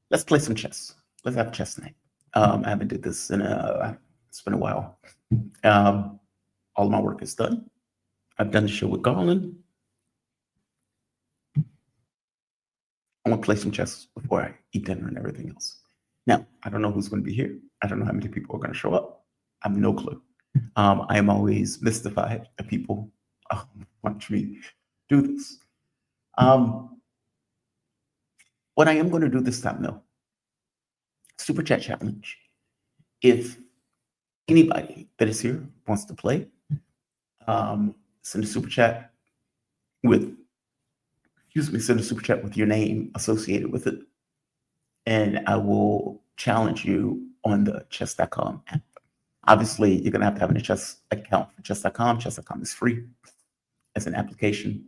Let's play some chess. Let's have a chess night. I haven't did this it's been a while. All of my work is done. I've done the show with Garland. I want to play some chess before I eat dinner and everything else. Now, I don't know who's going to be here. I don't know how many people are going to show up. I have no clue. I am always mystified that people want me to do this. What I am going to do this time, though, Super Chat Challenge. If anybody that is here wants to play, send a Super Chat with, send a Super Chat with your name associated with it, and I will challenge you on the chess.com app. Obviously, you're going to have a chess account for chess.com. Chess.com is free as an application.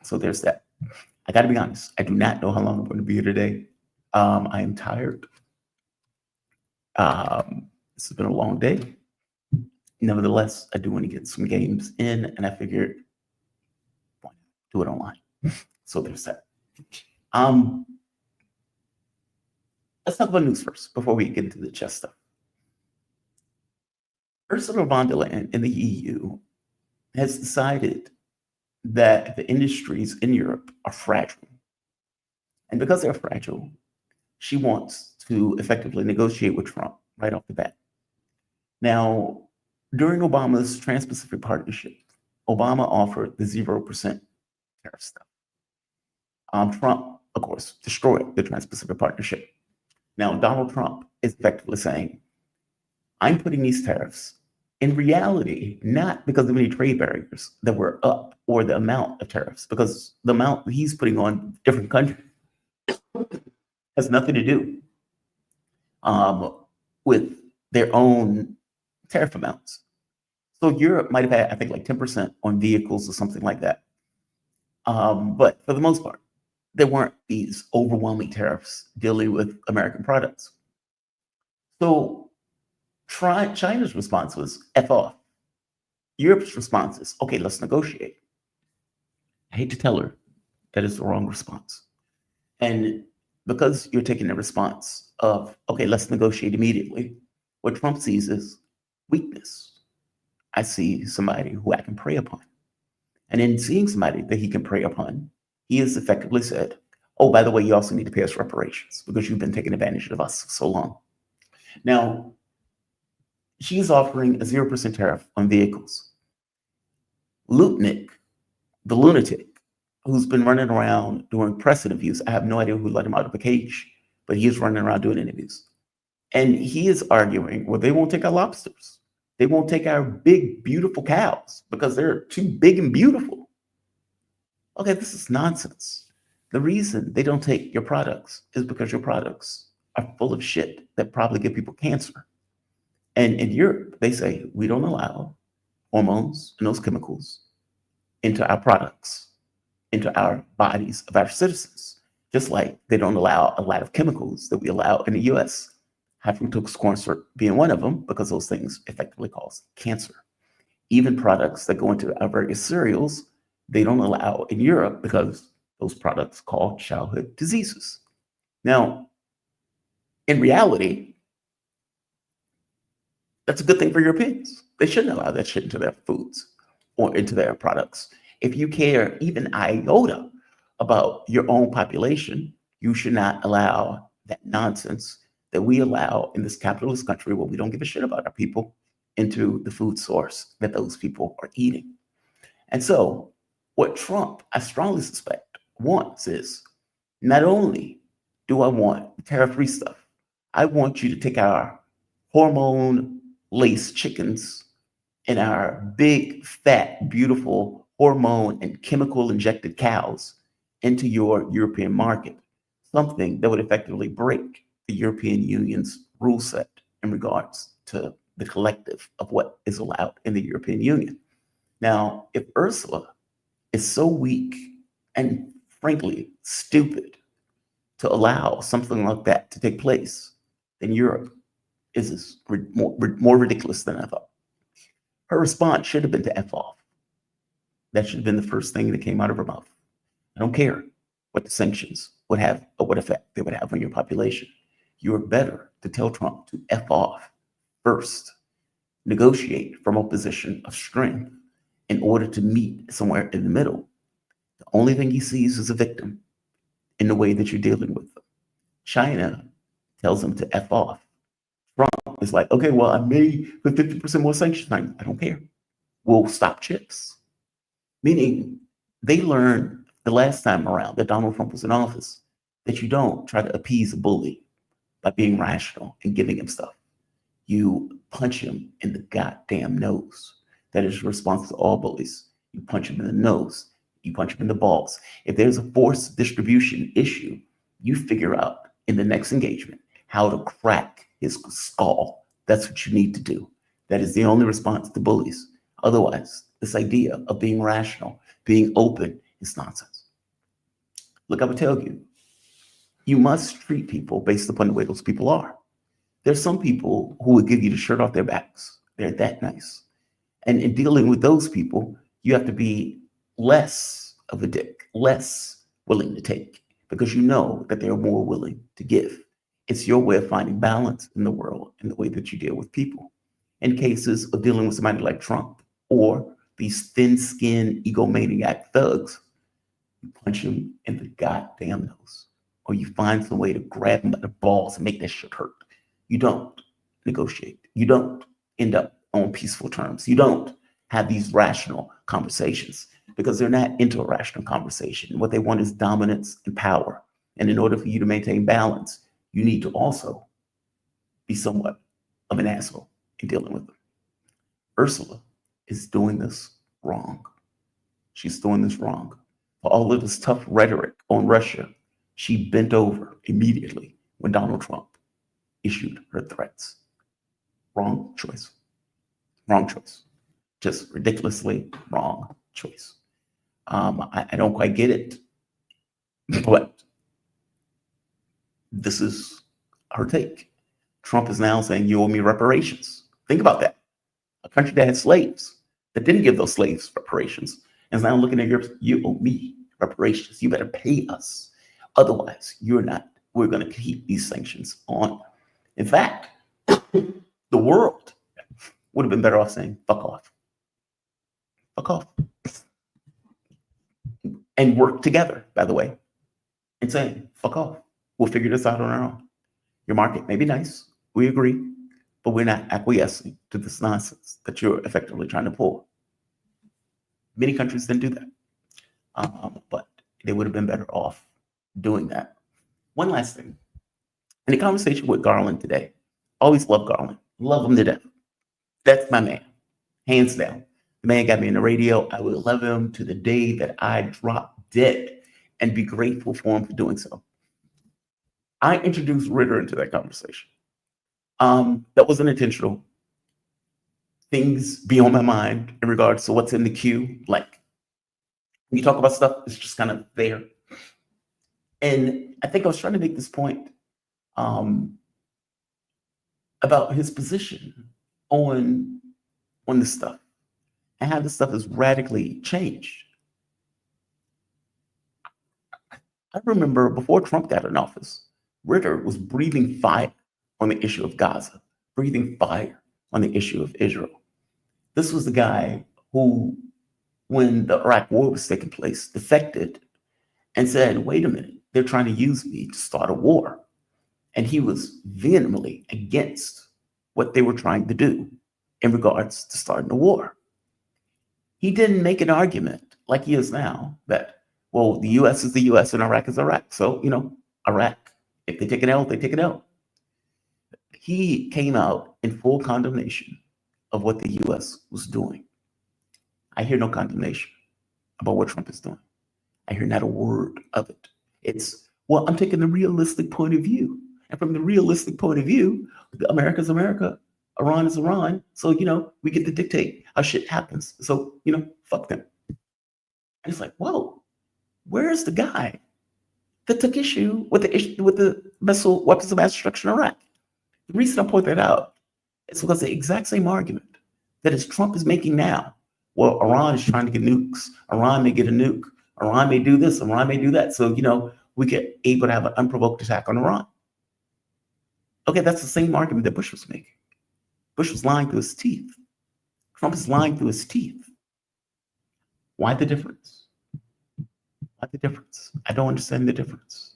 So there's that. I got to be honest. I do not know how long I'm going to be here today. I am tired. This has been a long day. Nevertheless, I do want to get some games in, and I figured, why not do it online? So there's that. Let's talk about news first before we get into the chess stuff. Ursula von der Leyen in the EU has decided that the industries in Europe are fragile. And because they're fragile, she wants to effectively negotiate with Trump right off the bat. Now, during Obama's Trans-Pacific Partnership, Obama offered the 0% tariff stuff. Trump, of course, destroyed the Trans-Pacific Partnership. Now, Donald Trump is effectively saying, I'm putting these tariffs in reality, not because of any trade barriers that were up or the amount of tariffs, because the amount that he's putting on different countries has nothing to do with their own tariff amounts. So Europe might have had, I think, like 10% on vehicles or something like that. But for the most part, there weren't these overwhelming tariffs dealing with American products. So China's response was F off. Europe's response is, okay, let's negotiate. I hate to tell her that is the wrong response. And because you're taking the response of, okay, let's negotiate immediately, what Trump sees is weakness. I see somebody who I can prey upon. And in seeing somebody that he can prey upon, he has effectively said, oh, by the way, you also need to pay us reparations because you've been taking advantage of us so long. Now, she's offering a 0% tariff on vehicles. Lutnick, the lunatic, who's been running around doing press interviews, I have no idea who let him out of a cage, but he is running around doing interviews. And he is arguing, well, they won't take our lobsters. They won't take our big, beautiful cows because they're too big and beautiful. Okay, this is nonsense. The reason they don't take your products is because your products are full of shit that probably give people cancer. And in Europe, they say, we don't allow hormones and those chemicals into our products, into our bodies of our citizens, just like they don't allow a lot of chemicals that we allow in the US, high fructose corn syrup being one of them, because those things effectively cause cancer. Even products that go into our various cereals, they don't allow in Europe because those products cause childhood diseases. Now, in reality, that's a good thing for Europeans. They shouldn't allow that shit into their foods or into their products. If you care even iota about your own population, you should not allow that nonsense that we allow in this capitalist country where we don't give a shit about our people into the food source that those people are eating. And so what Trump, I strongly suspect, wants is not only do I want tariff-free stuff, I want you to take our hormone-laced chickens and our big, fat, beautiful hormone and chemical-injected cows into your European market, something that would effectively break the European Union's rule set in regards to the collective of what is allowed in the European Union. Now, if Ursula is so weak and frankly stupid to allow something like that to take place, then Europe is more ridiculous than I thought. Her response should have been to F off. That should have been the first thing that came out of her mouth. I don't care what the sanctions would have or what effect they would have on your population. You are better to tell Trump to F off first. Negotiate from a position of strength in order to meet somewhere in the middle. The only thing he sees is a victim in the way that you're dealing with them. China tells him to F off. Trump is like, okay, well, I may put 50% more sanctions on you. I don't care. We'll stop chips. Meaning they learned the last time around that Donald Trump was in office that you don't try to appease a bully by being rational and giving him stuff. You punch him in the goddamn nose. That is your response to all bullies. You punch him in the nose. You punch him in the balls. If there's a force distribution issue, you figure out in the next engagement how to crack his skull. That's what you need to do. That is the only response to bullies. Otherwise, this idea of being rational, being open, is nonsense. Look, I would tell you, you must treat people based upon the way those people are. There's some people who would give you the shirt off their backs. They're that nice. And in dealing with those people, you have to be less of a dick, less willing to take, because you know that they're more willing to give. It's your way of finding balance in the world in the way that you deal with people. In cases of dealing with somebody like Trump or these thin-skinned egomaniac thugs, you punch him in the goddamn nose, or you find some way to grab him by the balls and make that shit hurt. You don't negotiate. You don't end up on peaceful terms. You don't have these rational conversations because they're not into a rational conversation. What they want is dominance and power. And in order for you to maintain balance, you need to also be somewhat of an asshole in dealing with them. Ursula is doing this wrong. She's doing this wrong. For all of this tough rhetoric on Russia, she bent over immediately when Donald Trump issued her threats. Wrong choice. Wrong choice. Just ridiculously wrong choice. I don't quite get it, but this is her take. Trump is now saying, you owe me reparations. Think about that. A country that had slaves, that didn't give those slaves reparations, is now looking at you owe me reparations. You better pay us. Otherwise, we're going to keep these sanctions on. In fact, the world would have been better off saying, fuck off. Fuck off. And work together, by the way, and saying, fuck off. We'll figure this out on our own. Your market may be nice. We agree. But we're not acquiescing to this nonsense that you're effectively trying to pull. Many countries didn't do that. But they would have been better off doing that. One last thing. In the conversation with Garland today, always love Garland. Love him to death. That's my man. Hands down. The man got me in the radio. I will love him to the day that I drop dead and be grateful for him for doing so. I introduced Ritter into that conversation. That wasn't intentional. Things be on my mind in regards to what's in the queue. Like, when you talk about stuff, it's just kind of there. And I think I was trying to make this point about his position on this stuff and how this stuff has radically changed. I remember before Trump got in office, Ritter was breathing fire on the issue of Gaza, breathing fire on the issue of Israel. This was the guy who, when the Iraq war was taking place, defected and said, wait a minute, they're trying to use me to start a war. And he was vehemently against what they were trying to do in regards to starting a war. He didn't make an argument like he is now that, well, the US is the US and Iraq is Iraq. So, Iraq, if they take an L, they take an L. He came out in full condemnation of what the US was doing. I hear no condemnation about what Trump is doing. I hear not a word of it. It's, well, I'm taking the realistic point of view. And from the realistic point of view, America's America, Iran is Iran. So, we get to dictate how shit happens. So, fuck them. And it's like, whoa, where's the guy that took issue with the missile weapons of mass destruction in Iraq? The reason I point that out is because the exact same argument that is Trump is making now. Well, Iran is trying to get nukes. Iran may get a nuke. Iran may do this. Iran may do that. So, we get able to have an unprovoked attack on Iran. Okay, that's the same argument that Bush was making. Bush was lying through his teeth. Trump is lying through his teeth. Why the difference? Why the difference? I don't understand the difference.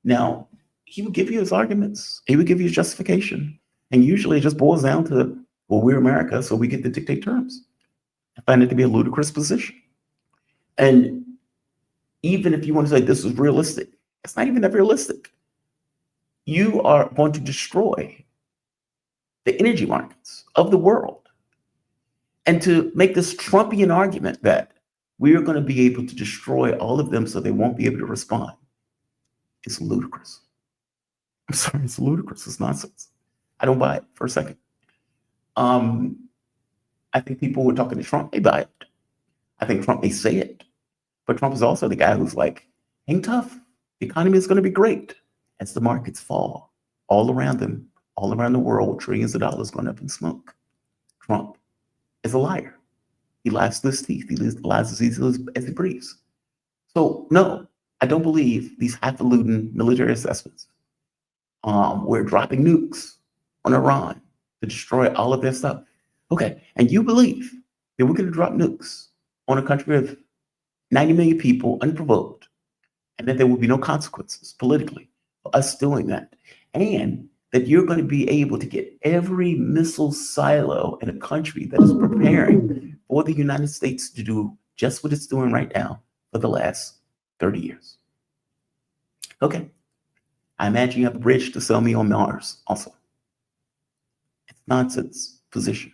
Now, he would give you his arguments. He would give you his justification. And usually it just boils down to, well, we're America, so we get to dictate terms. I find it to be a ludicrous position. And even if you want to say this is realistic, it's not even that realistic. You are going to destroy the energy markets of the world. And to make this Trumpian argument that we are going to be able to destroy all of them so they won't be able to respond is ludicrous. I'm sorry, it's ludicrous. It's nonsense. I don't buy it for a second. I think people who are talking to Trump, they buy it. I think Trump may say it, but Trump is also the guy who's like, hang tough. The economy is going to be great as the markets fall all around them, all around the world, with trillions of dollars going up in smoke. Trump is a liar. He lies through his teeth. He lies as easily as he breathes. So no, I don't believe these highfalutin military assessments. We're dropping nukes on Iran to destroy all of their stuff. Okay, and you believe that we're going to drop nukes on a country of 90 million people unprovoked, and that there will be no consequences politically for us doing that, and that you're going to be able to get every missile silo in a country that is preparing for the United States to do just what it's doing right now for the last 30 years. Okay. I imagine you have a bridge to sell me on Mars also. It's nonsense position.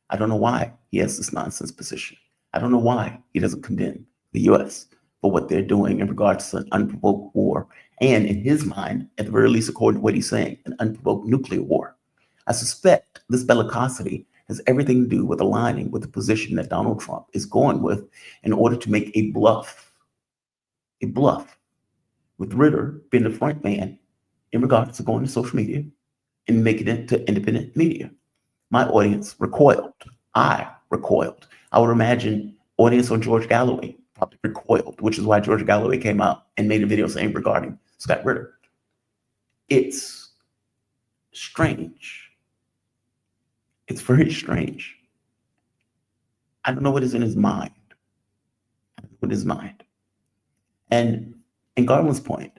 I don't know why he has this nonsense position. I don't know why he doesn't condemn the US for what they're doing in regards to an unprovoked war. And in his mind, at the very least, according to what he's saying, an unprovoked nuclear war. I suspect this bellicosity has everything to do with aligning with the position that Donald Trump is going with in order to make a bluff, with Ritter being the front man in regards to going to social media and making it to independent media. My audience recoiled. I recoiled. I would imagine audience on George Galloway probably recoiled, which is why George Galloway came out and made a video saying regarding Scott Ritter. It's strange. It's very strange. I don't know what is in his mind. And in Garland's point,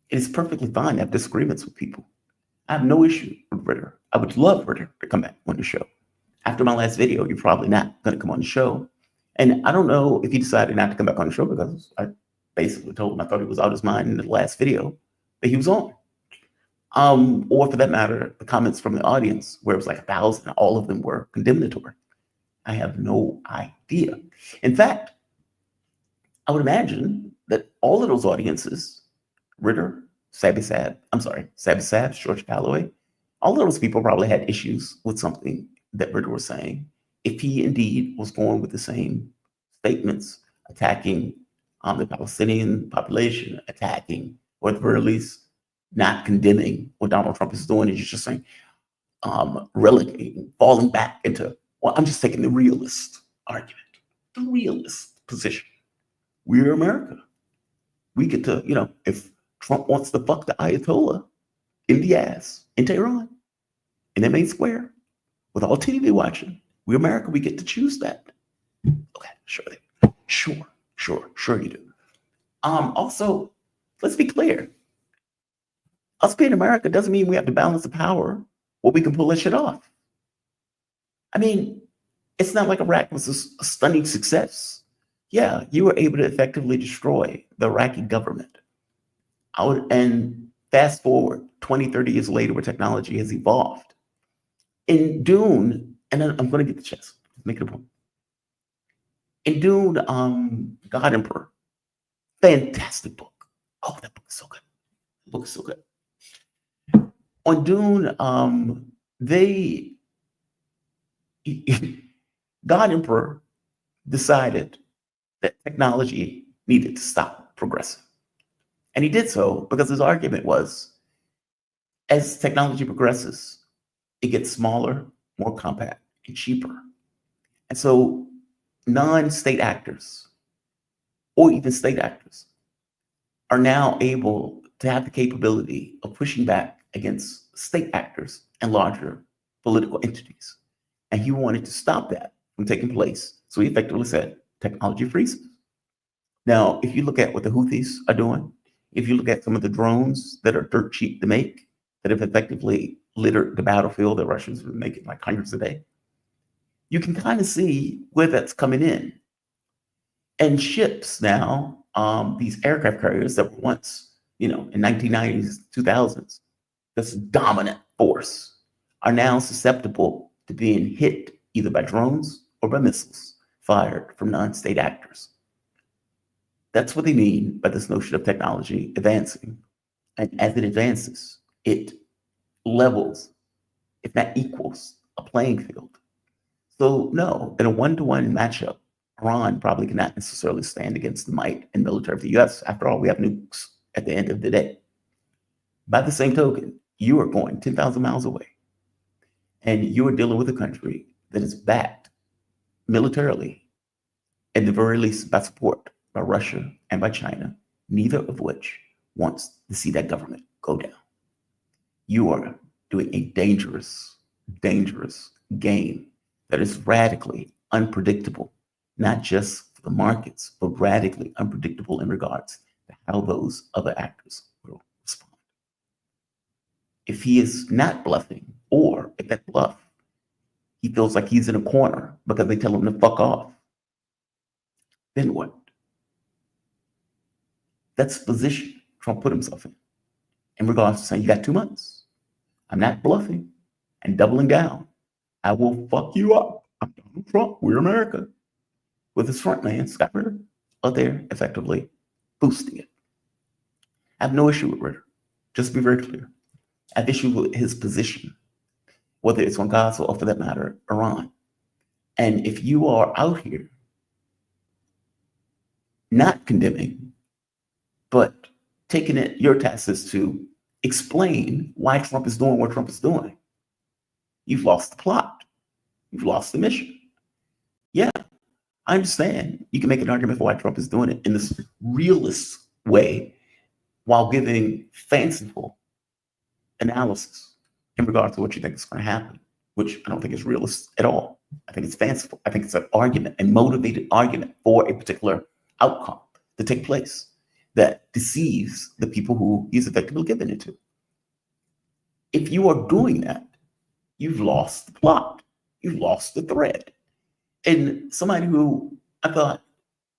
it is perfectly fine to have disagreements with people. I have no issue with Ritter. I would love Ritter to come back on the show. After my last video, you're probably not going to come on the show. And I don't know if he decided not to come back on the show because I basically told him I thought he was out of his mind in the last video that he was on. Or for that matter, the comments from the audience where it was like 1,000, all of them were condemnatory. I have no idea. In fact, I would imagine that all of those audiences, Ritter, Sabby Sab, George Galloway, all of those people probably had issues with something that Ritter was saying. If he indeed was going with the same statements, attacking the Palestinian population, attacking, or at the very least, not condemning what Donald Trump is doing, is just saying, relegating, falling back into, well, I'm just taking the realist argument, the realist position. We're America. We get to, if Trump wants to fuck the Ayatollah in the ass in Tehran, in their main square, with all TV watching, we America, we get to choose that. Okay, sure you do. Also, let's be clear. Us being America doesn't mean we have to balance the power where we can pull that shit off. I mean, it's not like Iraq was a stunning success. Yeah, you were able to effectively destroy the Iraqi government. And fast forward 20, 30 years later where technology has evolved. In Dune, and I'm going to get the chest, make it a point. In Dune, God Emperor, Fantastic book. Oh, that book is so good. The book is so good. On Dune, they God Emperor decided that technology needed to stop progressing. And he did so because his argument was, as technology progresses, it gets smaller, more compact, and cheaper. And so non-state actors or even state actors are now able to have the capability of pushing back against state actors and larger political entities. And he wanted to stop that from taking place. So he effectively said, technology freezes. Now, if you look at what the Houthis are doing, if you look at some of the drones that are dirt cheap to make, that have effectively littered the battlefield that Russians are making like hundreds a day, you can kind of see where that's coming in. And ships now, these aircraft carriers that were once, in 1990s, 2000s, this dominant force, are now susceptible to being hit either by drones or by missiles fired from non-state actors. That's what they mean by this notion of technology advancing. And as it advances, it levels, if not equals, a playing field. So no, in a one-to-one matchup, Iran probably cannot necessarily stand against the might and military of the US. After all, we have nukes at the end of the day. By the same token, you are going 10,000 miles away, and you are dealing with a country that is backed militarily, at the very least by support by Russia and by China, neither of which wants to see that government go down. You are doing a dangerous, dangerous game that is radically unpredictable, not just for the markets, but radically unpredictable in regards to how those other actors will respond. If he is not bluffing, or if that bluff, he feels like he's in a corner because they tell him to fuck off, then what? That's the position Trump put himself in regards to saying, you got 2 months. I'm not bluffing and doubling down. I will fuck you up. I'm Donald Trump. We're America. With his front man, Scott Ritter, out there effectively boosting it. I have no issue with Ritter. Just to be very clear. I have issue with his position, whether it's on Gaza or, for that matter, Iran. And if you are out here not condemning, but taking it, your task is to explain why Trump is doing what Trump is doing, you've lost the plot. You've lost the mission. Yeah, I understand. You can make an argument for why Trump is doing it in this realist way while giving fanciful analysis in regard to what you think is going to happen, which I don't think is realist at all. I think it's fanciful. I think it's an argument, a motivated argument for a particular outcome to take place that deceives the people who he's effectively given it to. If you are doing that, you've lost the plot. You've lost the thread. And somebody who I thought,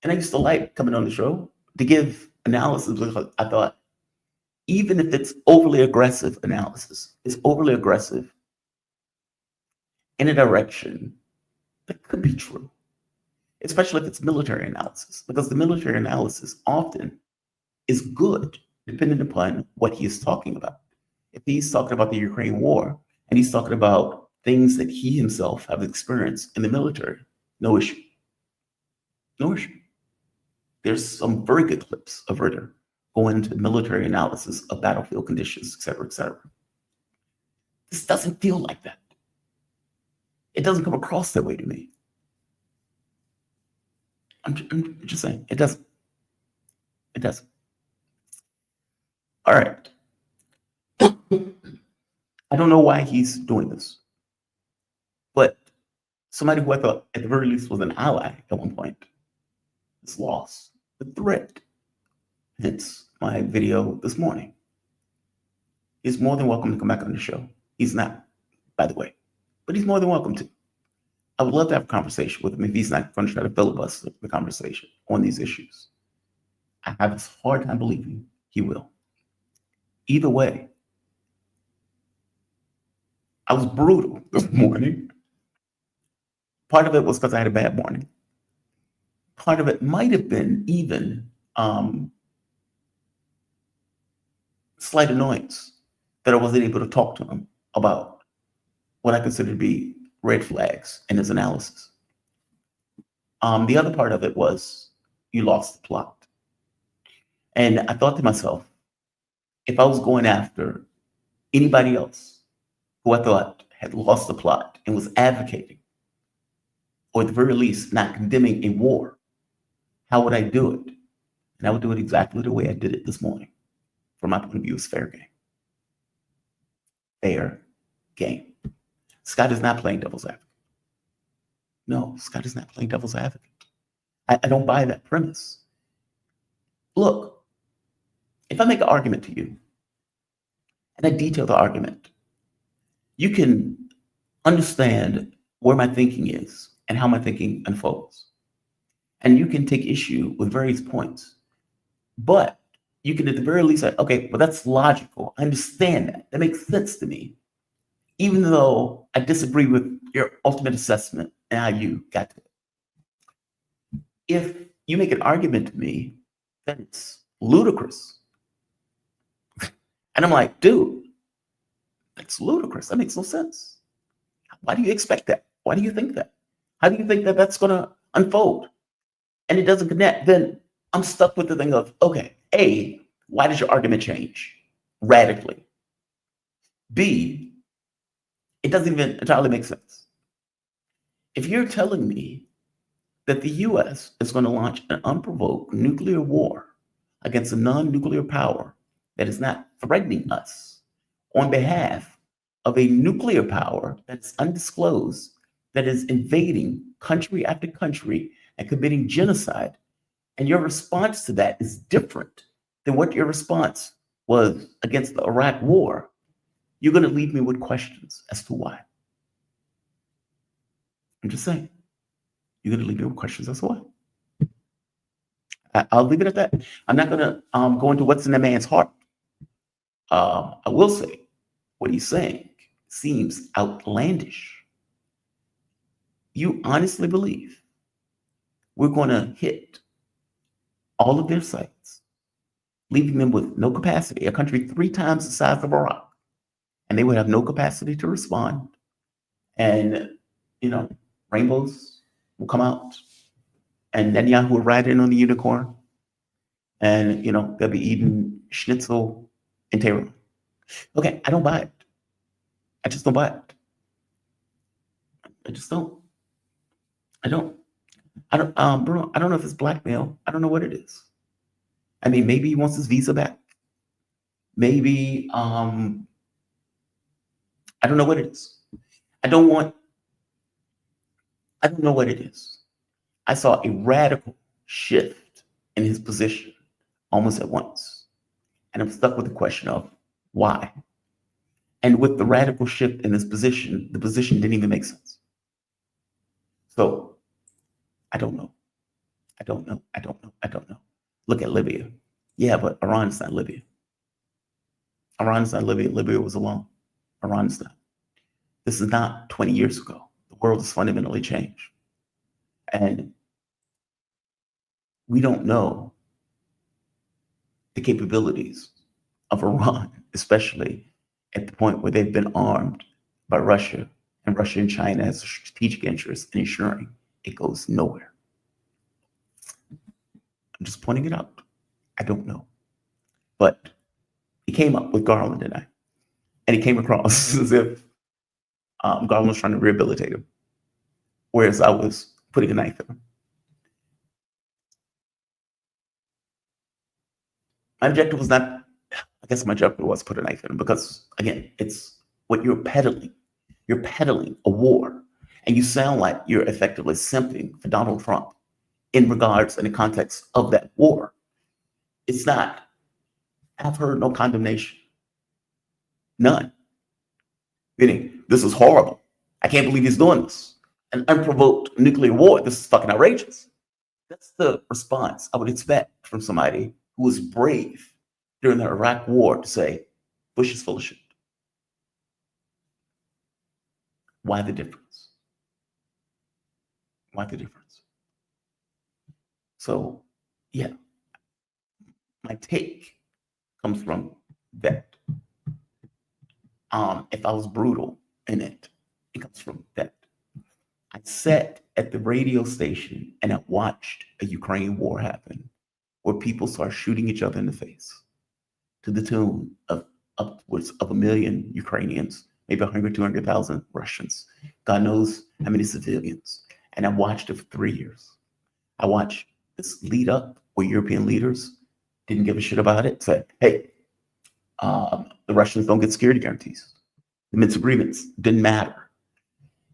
and I used to like coming on the show to give analysis, because I thought, even if it's overly aggressive analysis, it's overly aggressive in a direction that could be true, especially if it's military analysis, because the military analysis often is good, depending upon what he is talking about. If he's talking about the Ukraine war, and he's talking about things that he himself has experienced in the military, no issue. No issue. There's some very good clips of Ritter going into military analysis of battlefield conditions, et cetera, et cetera. This doesn't feel like that. It doesn't come across that way to me. I'm just saying, it doesn't. It doesn't. All right. I don't know why he's doing this, but somebody who I thought at the very least was an ally at one point has lost the thread. Hence my video this morning. He's more than welcome to come back on the show. He's not, by the way, but he's more than welcome to. I would love to have a conversation with him if he's not going to try to filibuster the conversation on these issues. I have a hard time believing he will. Either way, I was brutal this morning. Part of it was because I had a bad morning. Part of it might have been even slight annoyance that I wasn't able to talk to him about what I consider to be red flags in his analysis. The other part of it was you lost the plot. And I thought to myself, if I was going after anybody else who I thought had lost the plot and was advocating, or at the very least, not condemning a war, how would I do it? And I would do it exactly the way I did it this morning. From my point of view, it's fair game. Fair game. Scott is not playing devil's advocate. No, Scott is not playing devil's advocate. I don't buy that premise. Look, if I make an argument to you and I detail the argument, you can understand where my thinking is and how my thinking unfolds. And you can take issue with various points. But you can at the very least say, okay, well, that's logical. I understand that. That makes sense to me. Even though I disagree with your ultimate assessment and how you got to it. If you make an argument to me that it's ludicrous, and I'm like, dude, that's ludicrous. That makes no sense. Why do you expect that? Why do you think that? How do you think that that's going to unfold? And it doesn't connect. Then I'm stuck with the thing of, okay, A, why does your argument change radically? B, it doesn't even entirely make sense. If you're telling me that the US is going to launch an unprovoked nuclear war against a non-nuclear power that is not threatening us on behalf of a nuclear power that's undisclosed, that is invading country after country and committing genocide, and your response to that is different than what your response was against the Iraq war, you're going to leave me with questions as to why. I'm just saying. You're going to leave me with questions as to why. I'll leave it at that. I'm not going to go into what's in the man's heart. I will say what he's saying seems outlandish. You honestly believe we're going to hit all of their sites, leaving them with no capacity, a country 3 times the size of Iraq, and they would have no capacity to respond. And, rainbows will come out, and Netanyahu will ride in on the unicorn, and, they'll be eating schnitzel in Tehran. Okay, I don't buy it. I just don't buy it. I just don't. I don't, Bruno, I don't know if it's blackmail. I don't know what it is. I mean, maybe he wants his visa back. Maybe, I don't know what it is. I don't know what it is. I saw a radical shift in his position almost at once. And I'm stuck with the question of why. And with the radical shift in his position, the position didn't even make sense. So I don't know. I don't know. Look at Libya. Yeah, but Iran is not Libya. Iran is not Libya. Libya was alone. Iran is not. This is not 20 years ago. The world has fundamentally changed. And we don't know the capabilities of Iran, especially at the point where they've been armed by Russia, and Russia and China has a strategic interest in ensuring it goes nowhere. I'm just pointing it out. I don't know. But he came up with Garland tonight, and he came across as if Garland was trying to rehabilitate him, whereas I was putting a knife in him. My objective was not, I guess my objective was to put a knife in him because, again, it's what you're peddling. You're peddling a war, and you sound like you're effectively simping for Donald Trump in regards in the context of that war. It's not. I've heard no condemnation. None. Meaning, this is horrible. I can't believe he's doing this. An unprovoked nuclear war. This is fucking outrageous. That's the response I would expect from somebody who was brave during the Iraq war to say, Bush is full of shit. Why the difference? Why the difference? So, yeah, my take comes from that. If I was brutal in it, it comes from that. I sat at the radio station and I watched a Ukraine war happen where people start shooting each other in the face to the tune of upwards of 1 million Ukrainians, maybe 100, 200,000 Russians, God knows how many civilians. And I watched it for 3 years. I watched this lead up where European leaders didn't give a shit about it, said, hey, the Russians don't get security guarantees. The Minsk agreements didn't matter.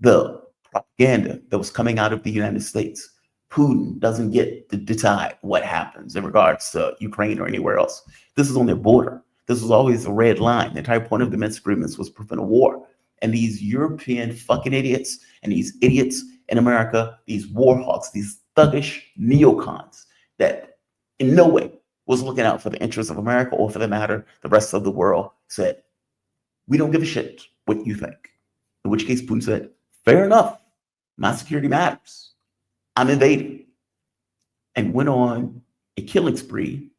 The propaganda that was coming out of the United States, Putin doesn't get to decide what happens in regards to Ukraine or anywhere else. This is on their border. This was always a red line. The entire point of the Minsk agreements was to prevent a war. And these European fucking idiots and these idiots in America, these war hawks, these thuggish neocons that in no way was looking out for the interests of America or, for the matter, the rest of the world, said, we don't give a shit what you think. In which case Putin said, fair enough, my security matters. I'm invading. And went on a killing spree,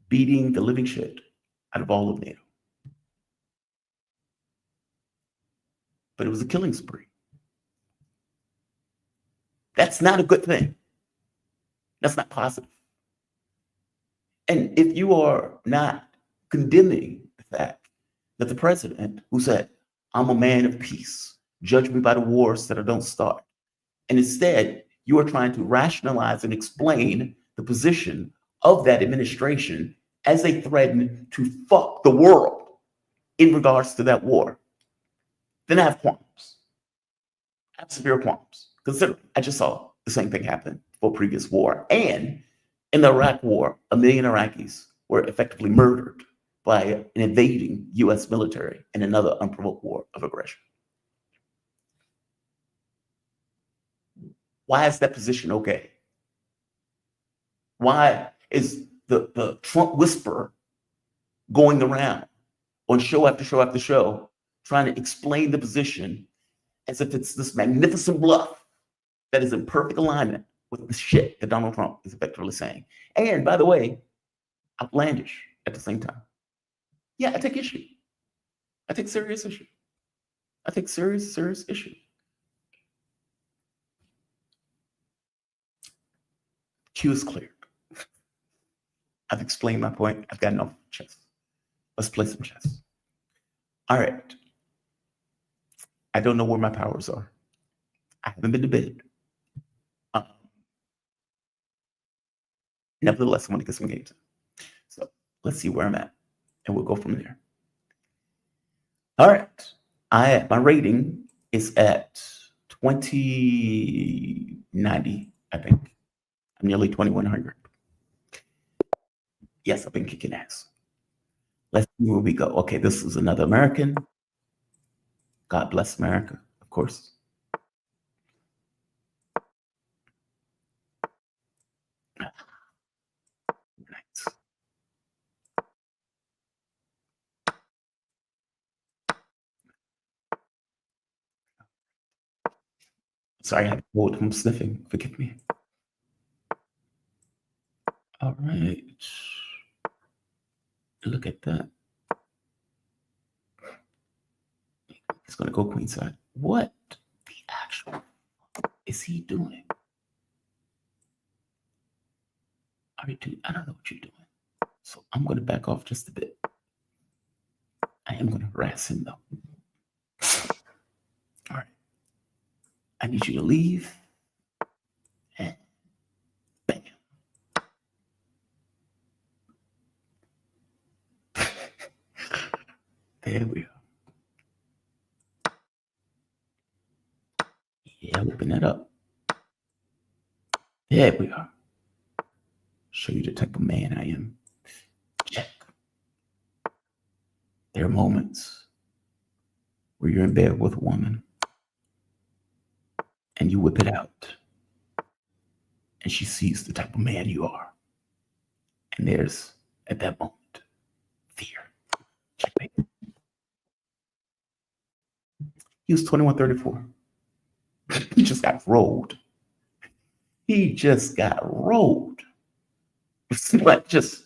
beating the living shit out of all of NATO. But it was a killing spree. That's not a good thing. That's not positive. And if you are not condemning the fact that the president who said, I'm a man of peace, judge me by the wars that I don't start, and instead you are trying to rationalize and explain the position of that administration as they threaten to fuck the world in regards to that war, then I have qualms. I have severe qualms. Consider, I just saw the same thing happen for a previous war. And in the Iraq war, 1 million Iraqis were effectively murdered by an invading US military in another unprovoked war of aggression. Why is that position okay? Why is the Trump whisperer going around on show after show after show trying to explain the position as if it's this magnificent bluff that is in perfect alignment with the shit that Donald Trump is effectively saying? And by the way, outlandish at the same time. Yeah, I take issue. I take serious issue. I take serious issue. Q is cleared. I've explained my point. I've got enough chess. Let's play some chess. All right. I don't know where my powers are. I haven't been to bed. Nevertheless, I want to get some games. So let's see where I'm at, and we'll go from there. All right. My rating is at 2090, I think. I'm nearly 2100. Yes, I've been kicking ass. Let's see where we go. Okay, this is another American. God bless America, of course. Nice. Sorry, I had to hold from sniffing. Forgive me. All right. Look at that. He's going to go queenside. What the actual is he doing? All right, dude, I don't know what you're doing. So I'm going to back off just a bit. I am going to harass him, though. All right. I need you to leave. And bam. There we are. Yeah, open that up. There we are. Show you the type of man I am. Check. There are moments where you're in bed with a woman and you whip it out and she sees the type of man you are. And there's, at that moment, fear. Checkmate. He was 2134. He just got rolled. He just got rolled. It's like just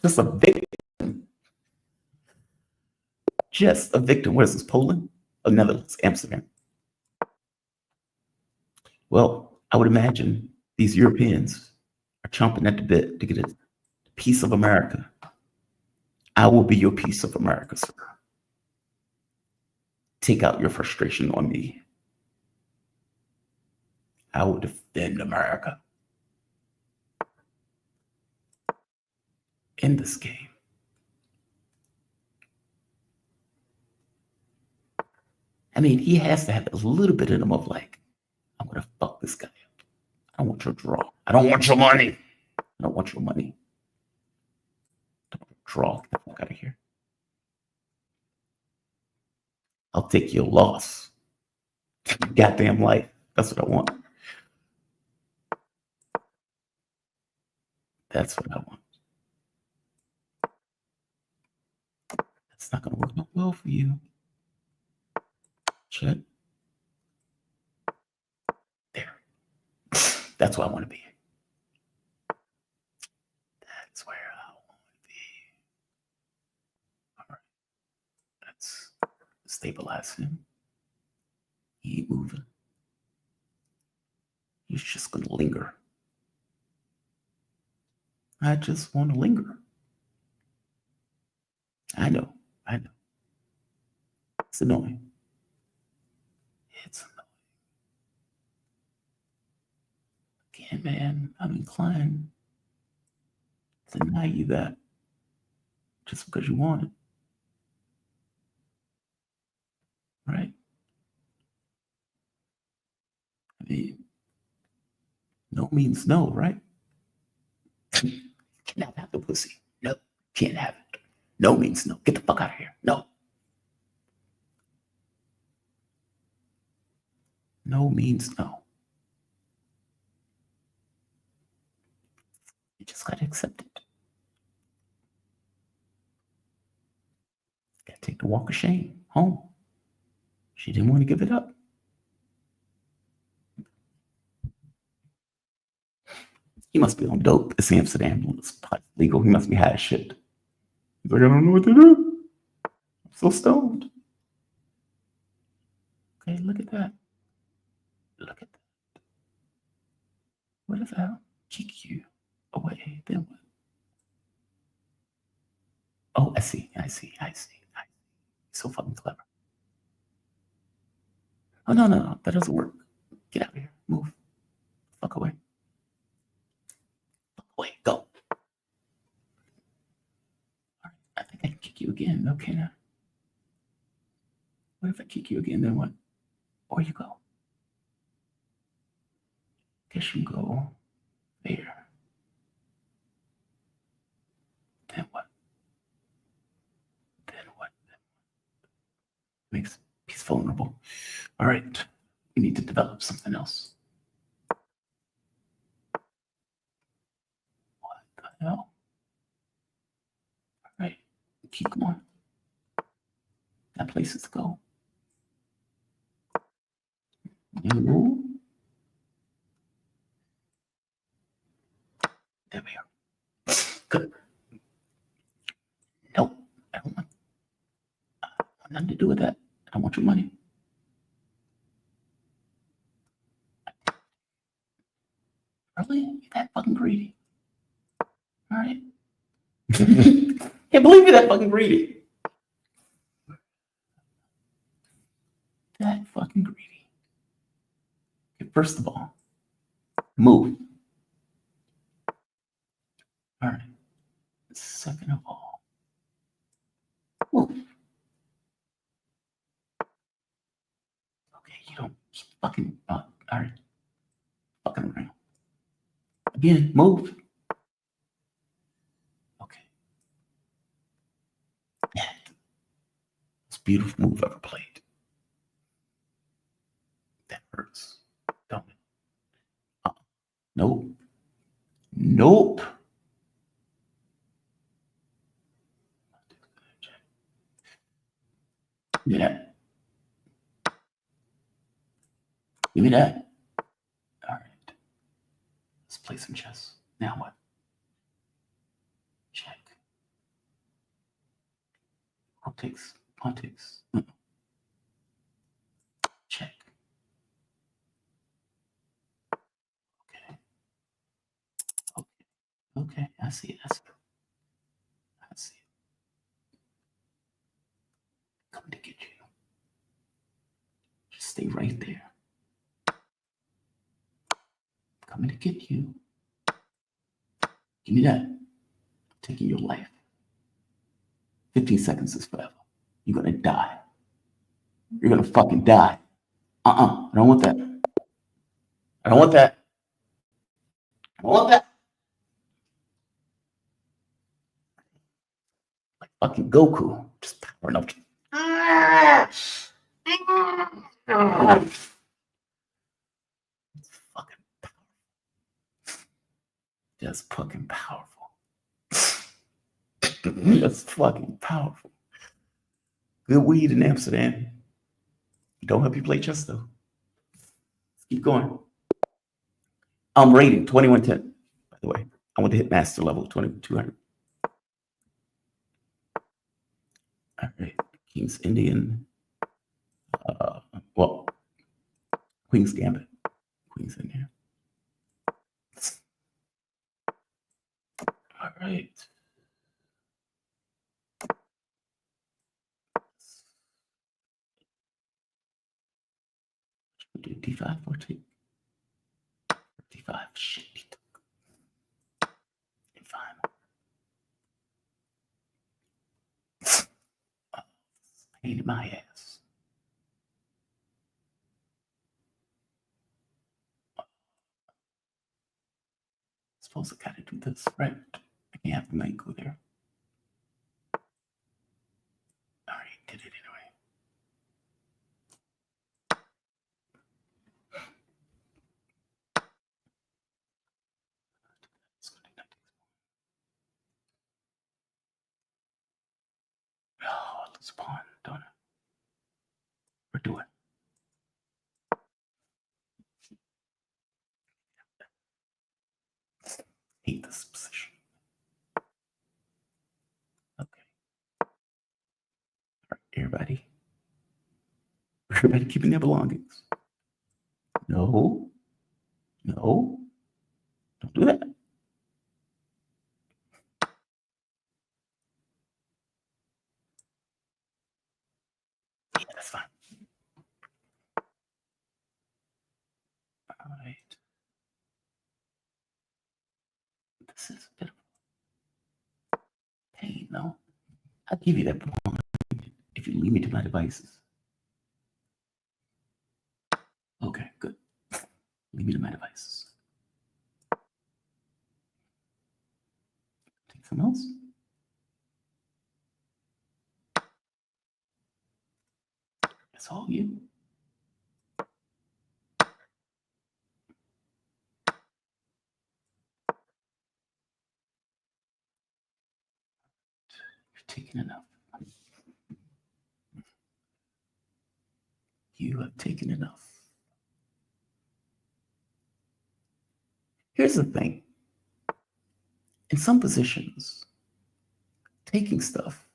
a victim just a victim. Where's this? Poland? Oh, Netherlands, Amsterdam. Well, I would imagine these Europeans are chomping at the bit to get a piece of America. I will be your piece of America, sir. Take out your frustration on me. I will defend America. In this game. I mean, he has to have a little bit in him of like, I'm gonna fuck this guy up. I don't want your draw. I don't want your money. I don't want your money. Don't draw. Get the fuck out of here. I'll take your loss. Goddamn life. That's what I want. That's what I want. That's not gonna work out well for you. Check. There. That's where I want to be. That's where I want to be. All right. Let's stabilize him. He ain't moving. He's just gonna linger. I just want to linger. I know. It's annoying. It's annoying. Again, man, I'm inclined to deny you that just because you want it. Right? I mean, no means no, right? Cannot have the pussy. No, can't have it. No means no. Get the fuck out of here. No. No means no. You just gotta accept it. Gotta take the walk of shame home. She didn't want to give it up. He must be on dope. It's Amsterdam. It's legal. He must be high as shit. He's like, I don't know what to do. I'm so stoned. Okay, look at that. Look at that. What if I kick you away? Then what? Oh, I see. So fucking clever. Oh, no. That doesn't work. Get out of here. Move. Fuck away. Fuck away. Go. All right. I think I can kick you again. Okay, now. What if I kick you again? Then what? Or you go. Guess you go there. Then what? Makes he's vulnerable. All right. We need to develop something else. What the hell? All right. Keep going. Got places to go. There we are. Good. Nope. I don't want nothing to do with that. I want your money. Really? You're that fucking greedy. All right. Can't believe you're that fucking greedy. That fucking greedy. Okay, first of all, move. All right. Second of all, move. Okay, you don't fucking. All right. Fucking around. Again, move. Okay. Most beautiful move ever played. That hurts. Don't it? Nope. Give me that. Give me that. All right. Let's play some chess. Now what? Check. Rook takes Politics. Check. Okay. Okay. Okay. I see it. I see it. I see it. Coming to get you. Just stay right there. Coming to get you. Give me that. I'm taking your life. 15 seconds is forever. You're gonna die. You're gonna fucking die. I don't want that. I don't want that. I don't want that. Like fucking Goku. Just powering up. It's fucking powerful. Just fucking powerful. Just fucking powerful. Good weed in Amsterdam. Don't help you play chess though. Keep going. I'm rating 2110, by the way. I want to hit master level 2200. All right. King's Indian. Well, Queen's Gambit. Queen's in here. All right. Do D5 or take? D5. Shit. Fine. Pain in my ass. I suppose I gotta do this, right? I can't have the knight go there. All right, did it anyway. Oh, let's pawn, don't I? Or do it. Hate this position. Okay. All right, everybody keeping their belongings. No, don't do that. Yeah, that's fine. All right. This is a bit of pain, though. I'll give you that pawn if you leave me to my devices. Okay, good. Leave me to my devices. Take something else. That's all you. You're taking enough. You have taken enough. Here's the thing. In some positions, taking stuff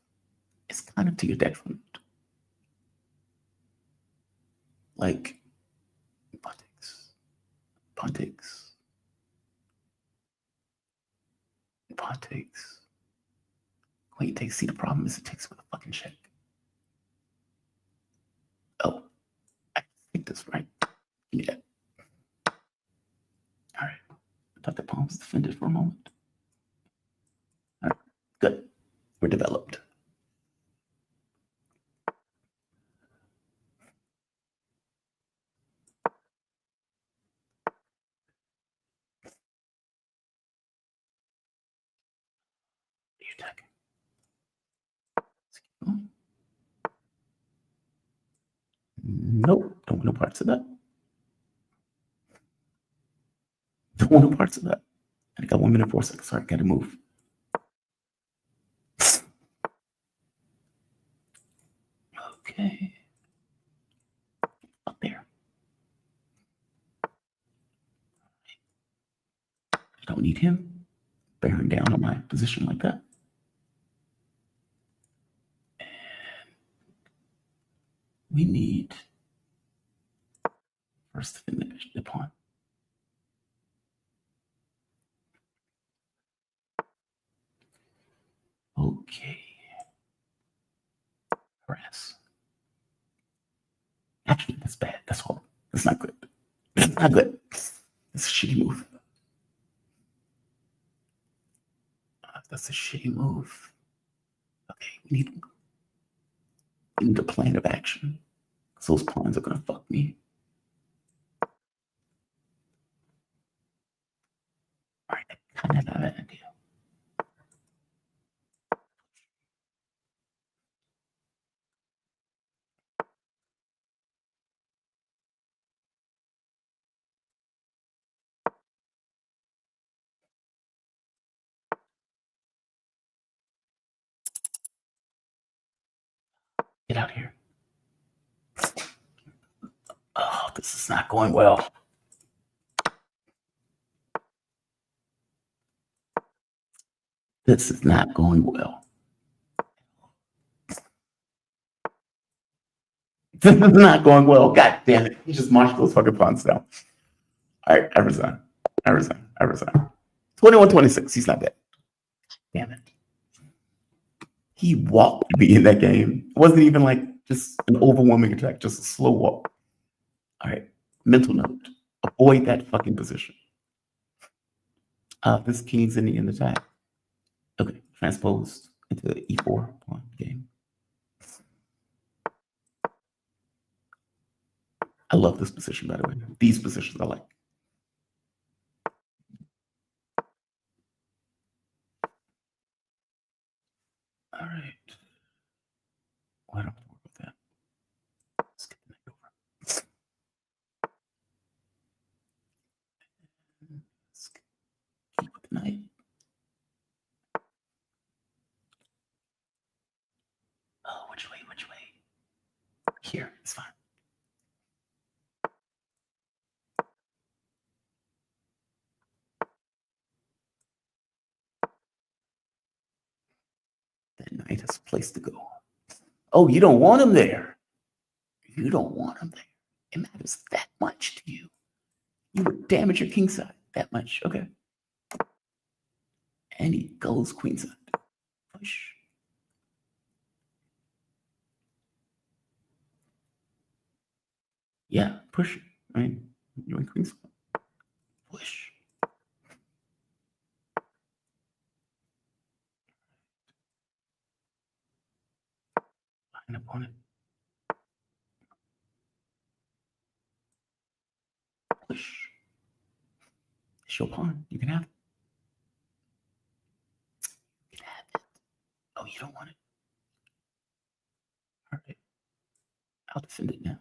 is kind of to your detriment. Like politics. Queen takes. See, the problem is it takes with a fucking check. Oh, I think this right. Yeah. All right. I thought the pawn was defended for a moment. All right. Good. We're developed. You're attacking. Let's keep going. Nope. Don't want no parts of that. Don't want no parts of that. I got 1 minute, 4 seconds. Sorry, gotta move. Okay. Up there. I don't need him bearing down on my position like that. And We need first to finish the pawn. Okay. Harass. Actually, that's bad. That's all. That's not good. That's not good. That's a shitty move. That's a shitty move. Okay, we need a plan of action. Because those pawns are gonna fuck me. Alright, I kind of have an idea. Get out of here. Oh, this is not going well. This is not going well. This is not going well. God damn it. He just marched those fucking pawns down. All right, I resign. I resign. I resign. 21-26. He's not dead. Damn it. He walked me in that game. It wasn't even like just an overwhelming attack, just a slow walk. All right. Mental note. Avoid that fucking position. This king's in the end attack. Okay. Transposed into the e4 pawn game. I love this position, by the way. These positions I like. All right. Well, I don't have to worry about that. Let's get the knight over. Let's keep with the knight. Oh, which way? Which way? Here, it's fine. That knight has a place to go. Oh, you don't want him there. You don't want him there. It matters that much to you. You would damage your king side that much. Okay. And he goes queen side. Push. Yeah, push. Right? You're in queen side. Push. Line opponent. Push. It's your pawn. You can have it. You can have it. Oh, you don't want it. All right. I'll defend it now.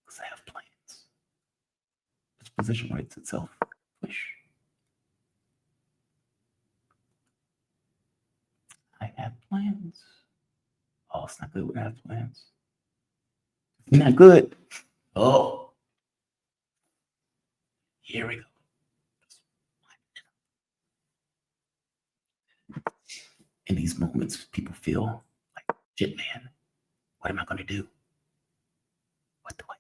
Because I have plans. This position writes itself. Push. I have plans. Oh, it's not good when I have plans. Not good. Oh. Here we go. In these moments, people feel like, shit, man, what am I going to do? What do I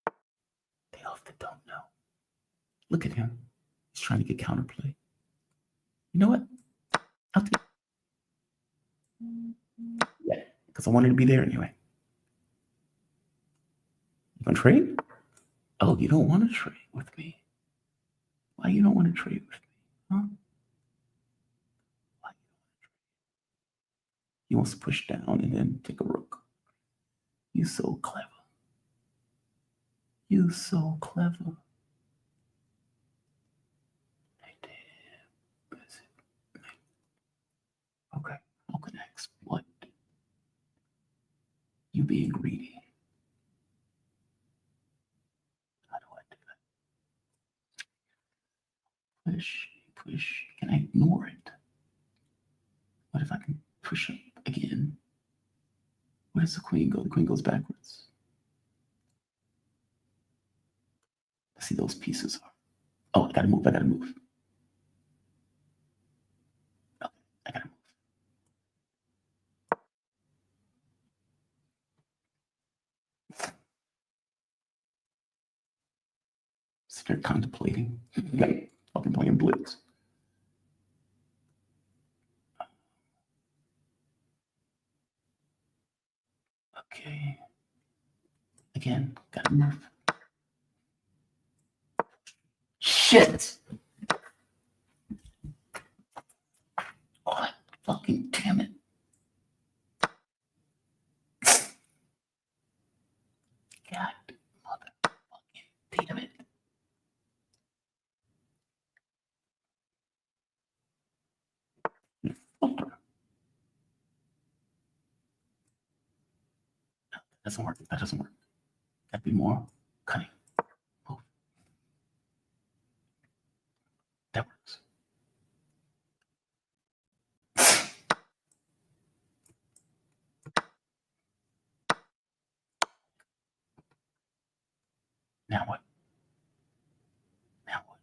do? They often don't know. Look at him. He's trying to get counterplay. You know what? I'll take it. Yeah, because I wanted to be there anyway. You going to trade? Oh, you don't want to trade with me. Why you don't want to trade with me? Huh? Why? He wants to push down and then take a rook. You so clever. You so clever. Okay, how can I exploit you being greedy? How do I do that? Push, push. Can I ignore it? What if I can push up again? Where does the queen go? The queen goes backwards. Let's see, those pieces are. Oh, I gotta move. I gotta move. Okay, I gotta move. They're contemplating. Like fucking playing Blitz. Okay. Again, got a nerf. Shit. Oh, fucking damn it. God, motherfucking damn it. That doesn't work. That doesn't work. Gotta be more cunning. Move. That works. Now what? Now what?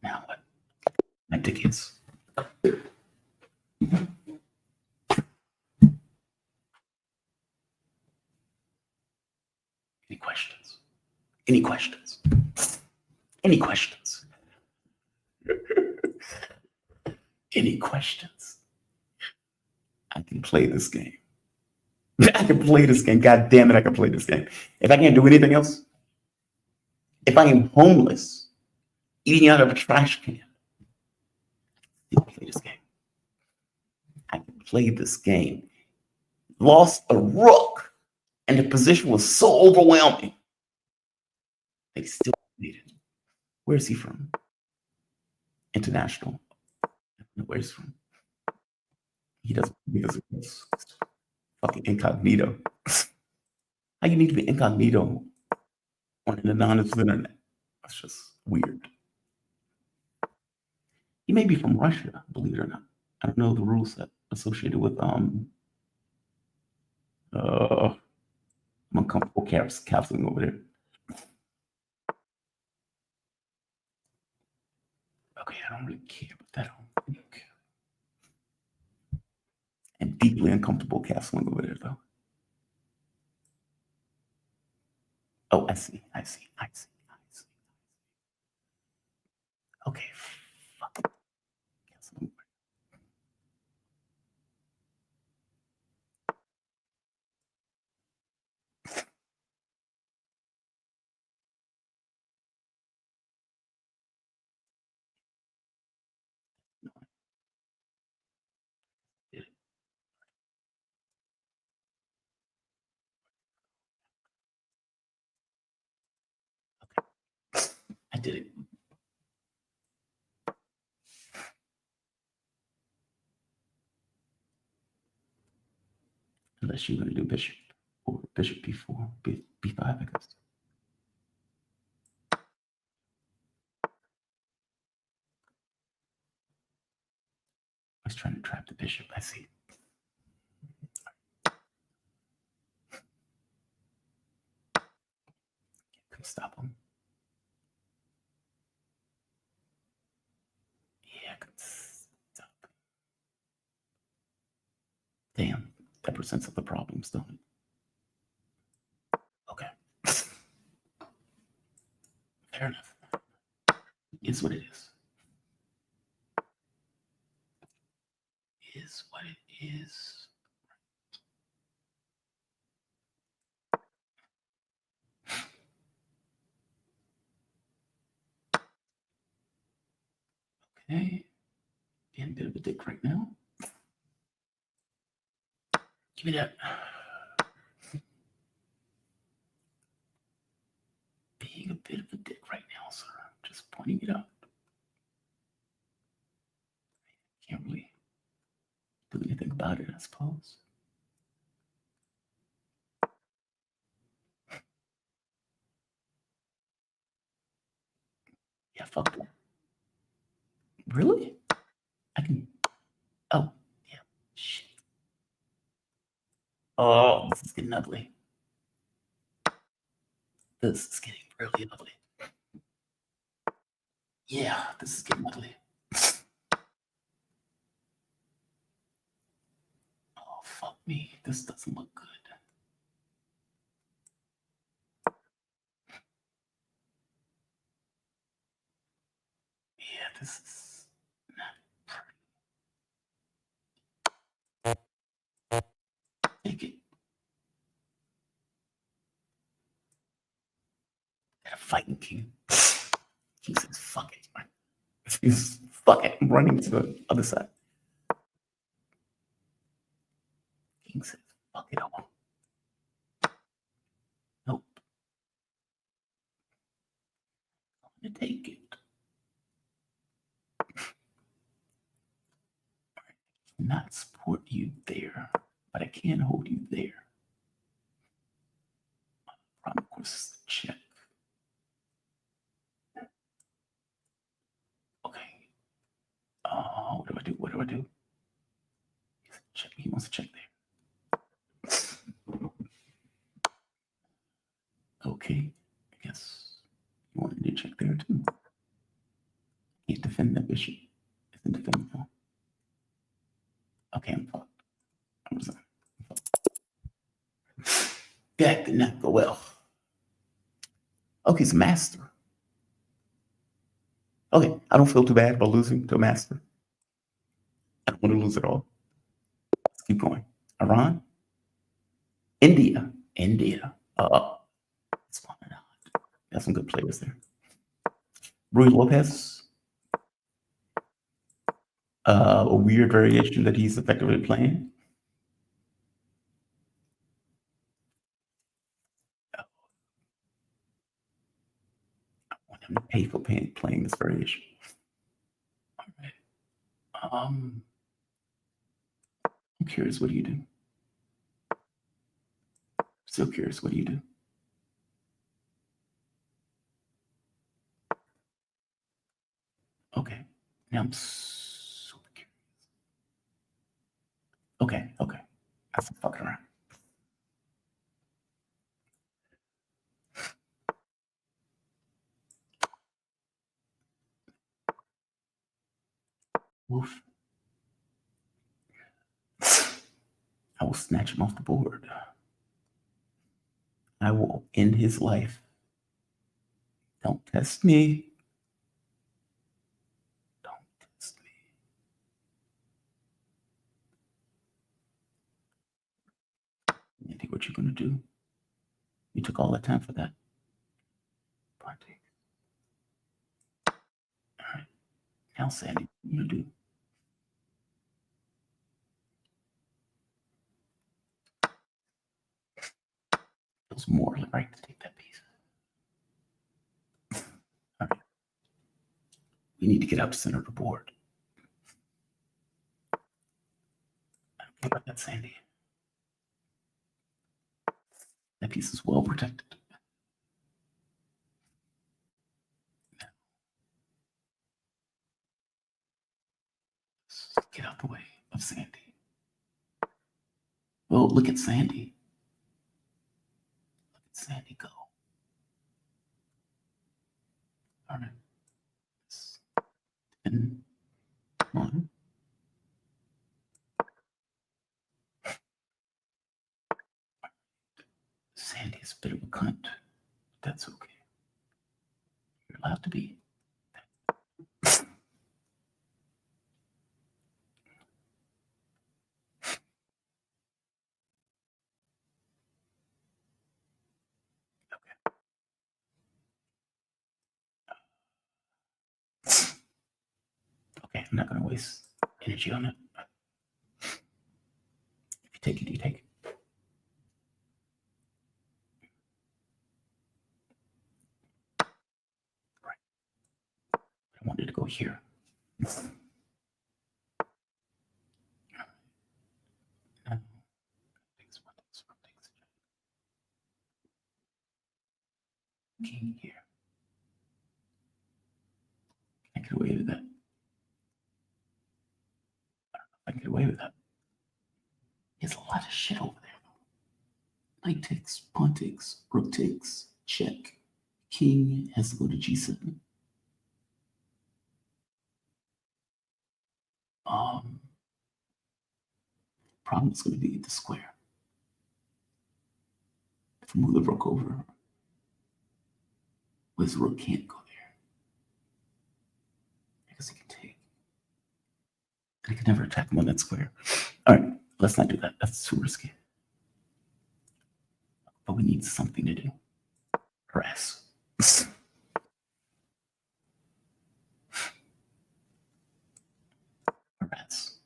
Now what? My tickets. Any questions? Any questions? Any questions? Any questions? I can play this game. I can play this game. God damn it, I can play this game. If I can't do anything else, if I am homeless, eating out of a trash can, I can play this game. I can play this game. Lost a rook, and the position was so overwhelming. They still made it. Where is he from? International. I don't know where he's from. He doesn't because it's fucking incognito. How you need to be incognito on an anonymous internet? That's just weird. He may be from Russia, believe it or not. I don't know the rules that associated with I'm uncomfortable counseling over there. Okay, I don't really care about that. Okay. And deeply uncomfortable counseling over there, though. Oh, I see. Okay, fuck. Counseling. I did it. Unless you're going to do bishop or bishop b4, b5, I guess. I was trying to trap the bishop. I see. Can stop him. Yeah, I can stop him. Damn, that presents other problems, don't it? Okay. Fair enough. Is what it is. Is what it is. Okay. Being a bit of a dick right now. Give me that. Being a bit of a dick right now, sir. Just pointing it out. Can't really do anything about it, I suppose. Yeah, fuck that. Really? I can. Oh, yeah. Shit. Oh, this is getting ugly. This is getting really ugly. Yeah, this is getting ugly. Oh, fuck me. This doesn't look good. Yeah, this is take it. Got a fighting king. King says, fuck it. He's fuck it. I'm running to the other side. King says, fuck it all. Nope. I'm gonna take it. Not support you there, but I can hold you there. Problem, of course, is the check. Okay. What do I do? What do I do? Check. He wants to check there. Okay. I guess you wanted to check there too. Can't defend that bishop. It's indefendable. Okay, I'm fucked. I'm resigned. That did not go well. Okay, it's a master. Okay, I don't feel too bad about losing to a master. I don't want to lose at all. Let's keep going. Iran, India. It's fun or not. Got some good players there. Rui Lopez. A weird variation that he's effectively playing. I want him to pay for playing this variation. All right. I'm curious, what do you do? Still curious, what do you do? Okay. Now I'm super curious. Okay. That's fucking around. Woof. I will snatch him off the board. I will end his life. Don't test me. Don't test me. Andy, what you gonna do? You took all that time for that. Party. All right. Now, Sandy, what you gonna do? Feels morally right to take that piece. All right. We need to get out to center of the board. I don't care about that, Sandy. That piece is well protected. Get out the way of Sandy. Well, look at Sandy. Look at Sandy go. All right. And one. Sandy is a bit of a cunt. That's okay. You're allowed to be. Okay, I'm not going to waste energy on it. If you take it, you take it. Right. I wanted to go here. King here. I get away with that. I can get away with that. There's a lot of shit over there, though. Knight takes, pawn takes, rook takes, check. King has to go to g7. Problem is going to be the square. If I move the rook over, this rook can't go there. because he can take. I can never attack him on that square. All right, let's not do that. That's too risky. But we need something to do. Harass. Harass.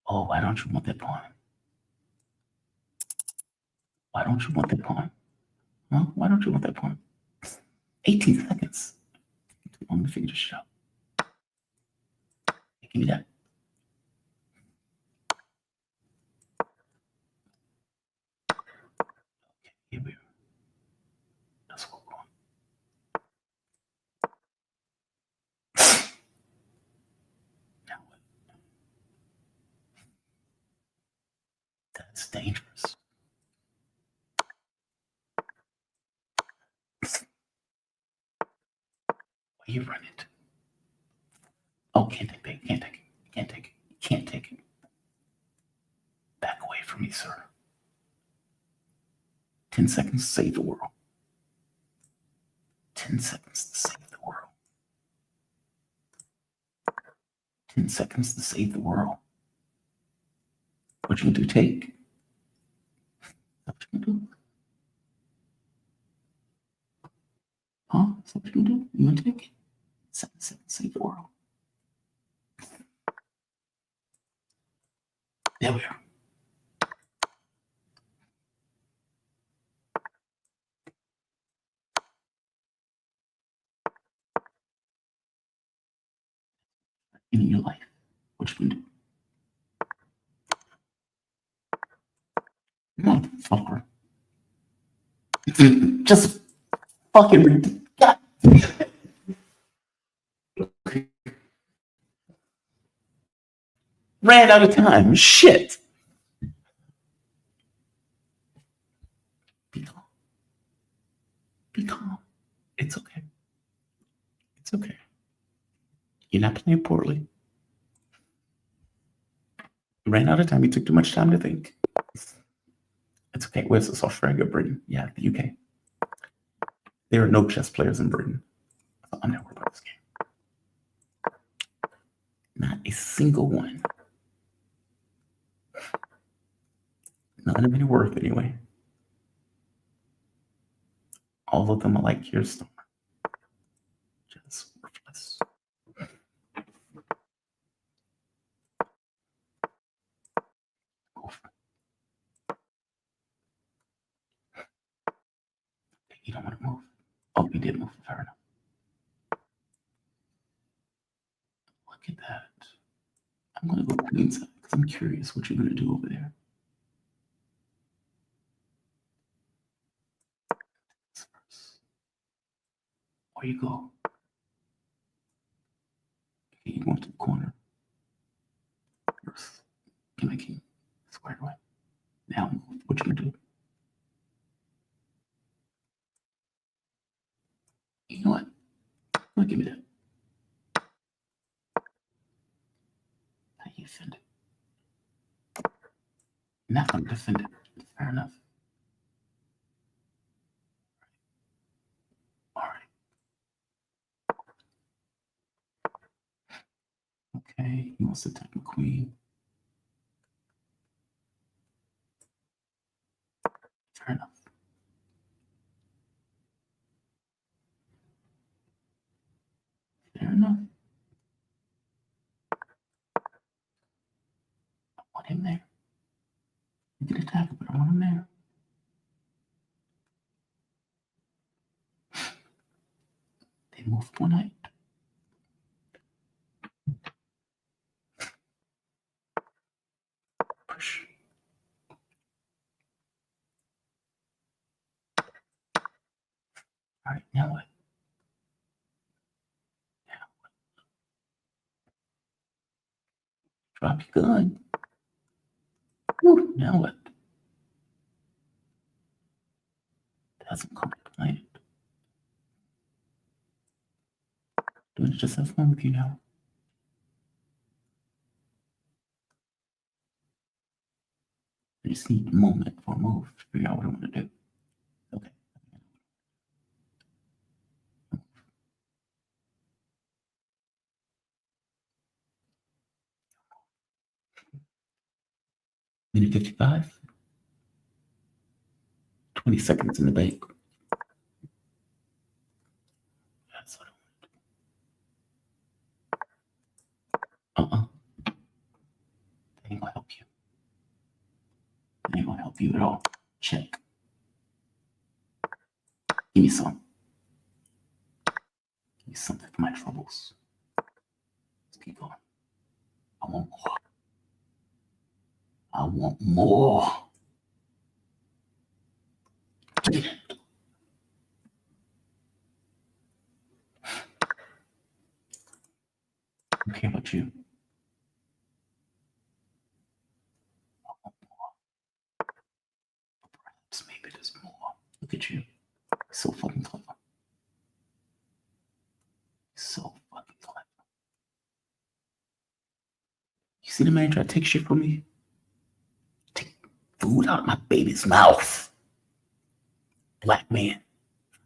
Oh, why don't you want that pawn? Why don't you want that pawn? Huh? Why don't you want that pawn? 18 seconds. Too long to figure this shit out. Hey, give me that. Okay, here we go. That's what we want. Now what? That's dangerous. Why you run it? Oh, can't take it. Can't take it. Can't take it. Can't take it. Back away from me, sir. 10 seconds to save the world. 10 seconds to save the world. 10 seconds to save the world. What you gonna do? Take? What you gonna do? Huh? Is that what you gonna do? You gonna take? 7 seconds to save the world. There we are. In your life, what you gonna do? Motherfucker. Just fucking God. Ran out of time. Shit. Be calm. Be calm. It's okay. It's okay. You're not playing poorly. You ran out of time. You took too much time to think. It's okay. Where's this? Australia, Britain? Yeah, the UK. There are no chess players in Britain. I'm not worried about this game. Not a single one. None of any worth anyway. All of them are like your storm. Just worthless. You don't want to move. Oh, you did move. Fair enough. Look at that. I'm going to go queenside because I'm curious what you're going to do over there. Where you go? Okay, you go to the corner. First, get my king squared away. Now, what you going to do? You know what? Well, give me that. How you defend it? Not going to defend it. Fair enough. All right. Okay, he wants to attack my queen. Fair enough. Fair enough. I want him there. You can attack him, but I want him there. They moved one night. Push. All right, now what? Now what? Drop your gun. Woo, now what? That's uncomplicated. Doing it just have fun with you now. I just need a moment for a move to figure out what I want to do. Okay. Minute 55. 20 seconds in the bank. That's what I want. That ain't gonna help you. That ain't gonna help you at all. Check. Give me some. Give me something for my troubles. Let's keep going. I want more. I want more. Take it. I don't care about you. I want more. Perhaps maybe there's more. Look at you. You're so fucking clever. So fucking clever. You see the man try to take shit from me? Take food out of my baby's mouth. Black man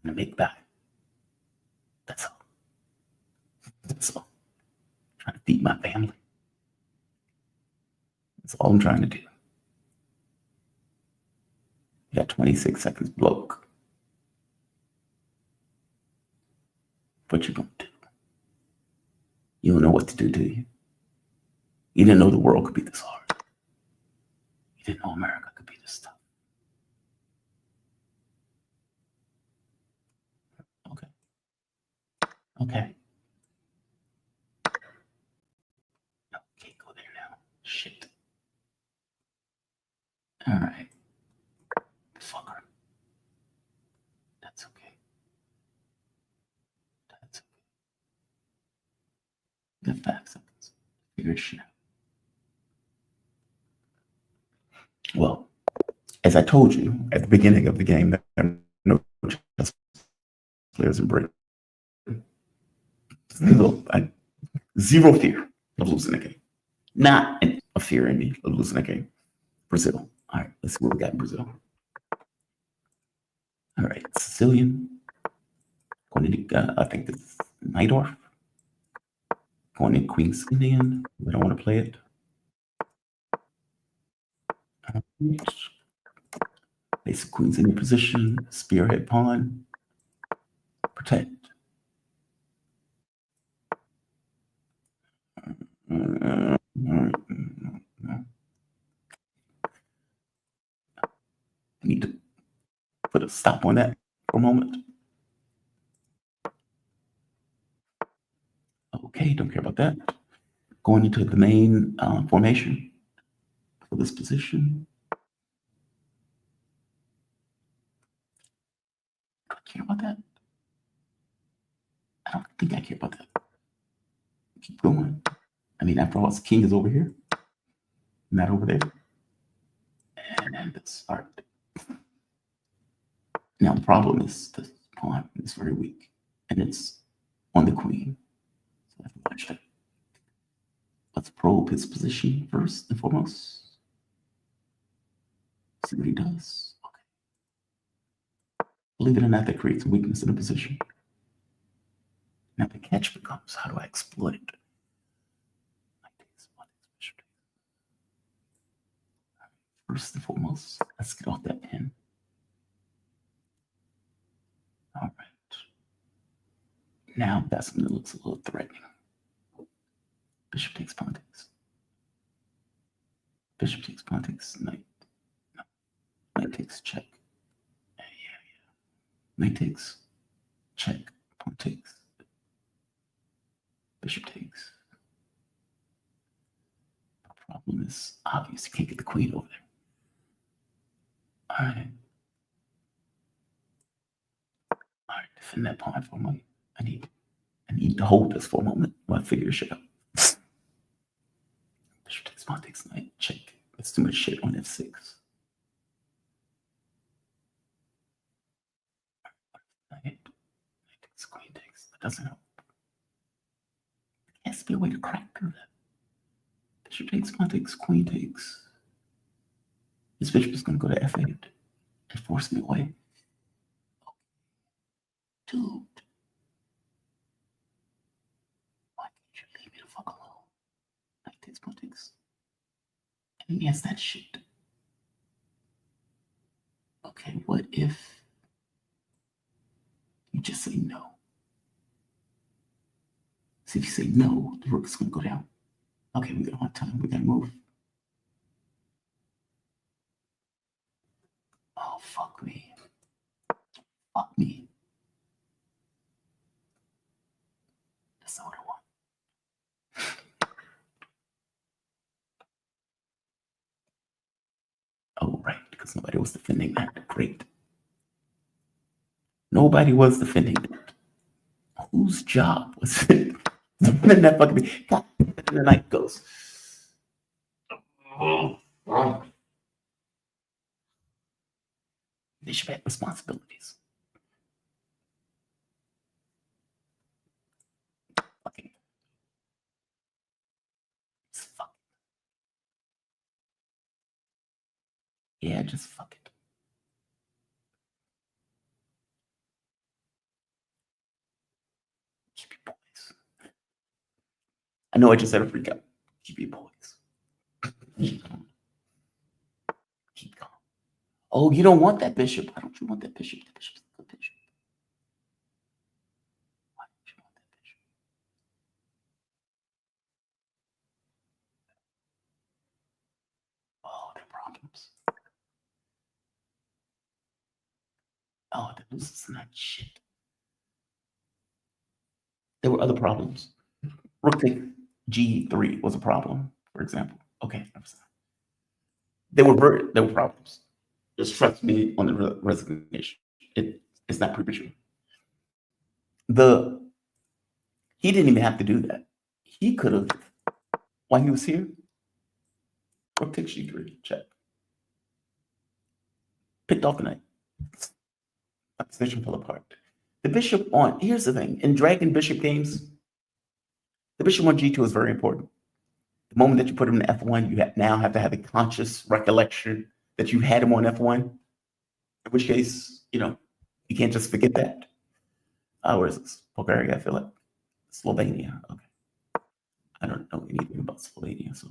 in a big bag. That's all. That's all. I'm trying to feed my family. That's all I'm trying to do. You got 26 seconds, bloke. What you gonna do? You don't know what to do you? You didn't know the world could be this hard. You didn't know America could be this tough. Okay. Okay. No, can't go there now. Shit. All right. Fucker. That's okay. That's okay. You got 5 seconds. Figure your shit out. Well, as I told you at the beginning of the game, there are no chess players in Britain. Zero fear of losing the game. Not a fear in me of losing the game. Brazil. All right, let's see what we got in Brazil. All right, Sicilian. Going to, I think this is Najdorf. Going in Queen's Indian. We don't want to play it. Basic Queen's Indian position. Spearhead pawn. Protect. I need to put a stop on that for a moment. Okay, don't care about that. Going into the main formation for this position. Do I care about that? I don't think I care about that. Keep going. I mean, after all, king is over here, not over there. And let's start. Now, the problem is the pawn is very weak, and it's on the queen. So I have to watch that. Let's probe his position first and foremost. See what he does. Okay. Believe it or not, that creates weakness in the position. Now the catch becomes, how do I exploit it? First and foremost, let's get off that pin. All right. Now that's something that looks a little threatening. Bishop takes pawn takes. Bishop takes pawn takes. Knight. No. Knight takes check. Yeah. Knight takes check. Pawn takes. Bishop takes. The problem is obvious. You can't get the queen over there. All right. All right. Defend that pawn for a moment. I need to hold this for a moment while I figure shit out. Bishop takes pawn takes knight. Check. That's too much shit on f6. Knight takes queen takes. That doesn't help. There has to be a way to crack through that. Bishop takes pawn takes queen takes. This bishop is going to go to f8 and force me away. Dude. Why can't you leave me the fuck alone? Like this, politics. And yes, that shit. Okay, what if you just say no? See, if you say no, the rook is going to go down. Okay, we don't have time. We got to move. Oh, fuck me. Fuck me. That's not what I want. Oh, right, because nobody was defending that. Great. Nobody was defending it. Whose job was it? Defend that fucking thing. God, and the night goes. They should have responsibilities. Fucking. Fuck. Yeah, just fuck it. Keep your poise. I know I just had a freak out. Keep your poise. Keep calm. Keep calm. Oh, you don't want that bishop. Why don't you want that bishop? The bishop's a good bishop. Why don't you want that bishop? Oh, there are problems. Oh, this is not shit. There were other problems. Rook take G3 was a problem, for example. Okay, there were problems. Just trust me on the resignation. It's not premature. He didn't even have to do that. He could have, while he was here, rook takes G3, check. Picked off the knight. My position fell apart. The bishop on, here's the thing, in dragon bishop games, the bishop on G2 is very important. The moment that you put him in F1, you now have to have a conscious recollection that you had him on F1, in which case, you can't just forget that. Where is this? Bulgaria, I feel like. Slovenia, okay. I don't know anything about Slovenia, so.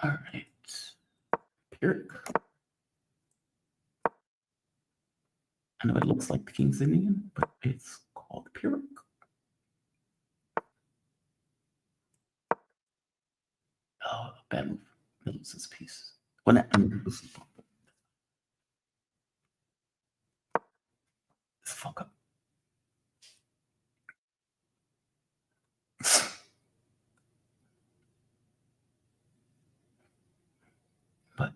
All right. Pyrrhic. I know it looks like the King's Indian, but it's called Pyrrhic. Oh, bad move. It loses piece. Well, not, I mean, loses pawn. This fuck up. But,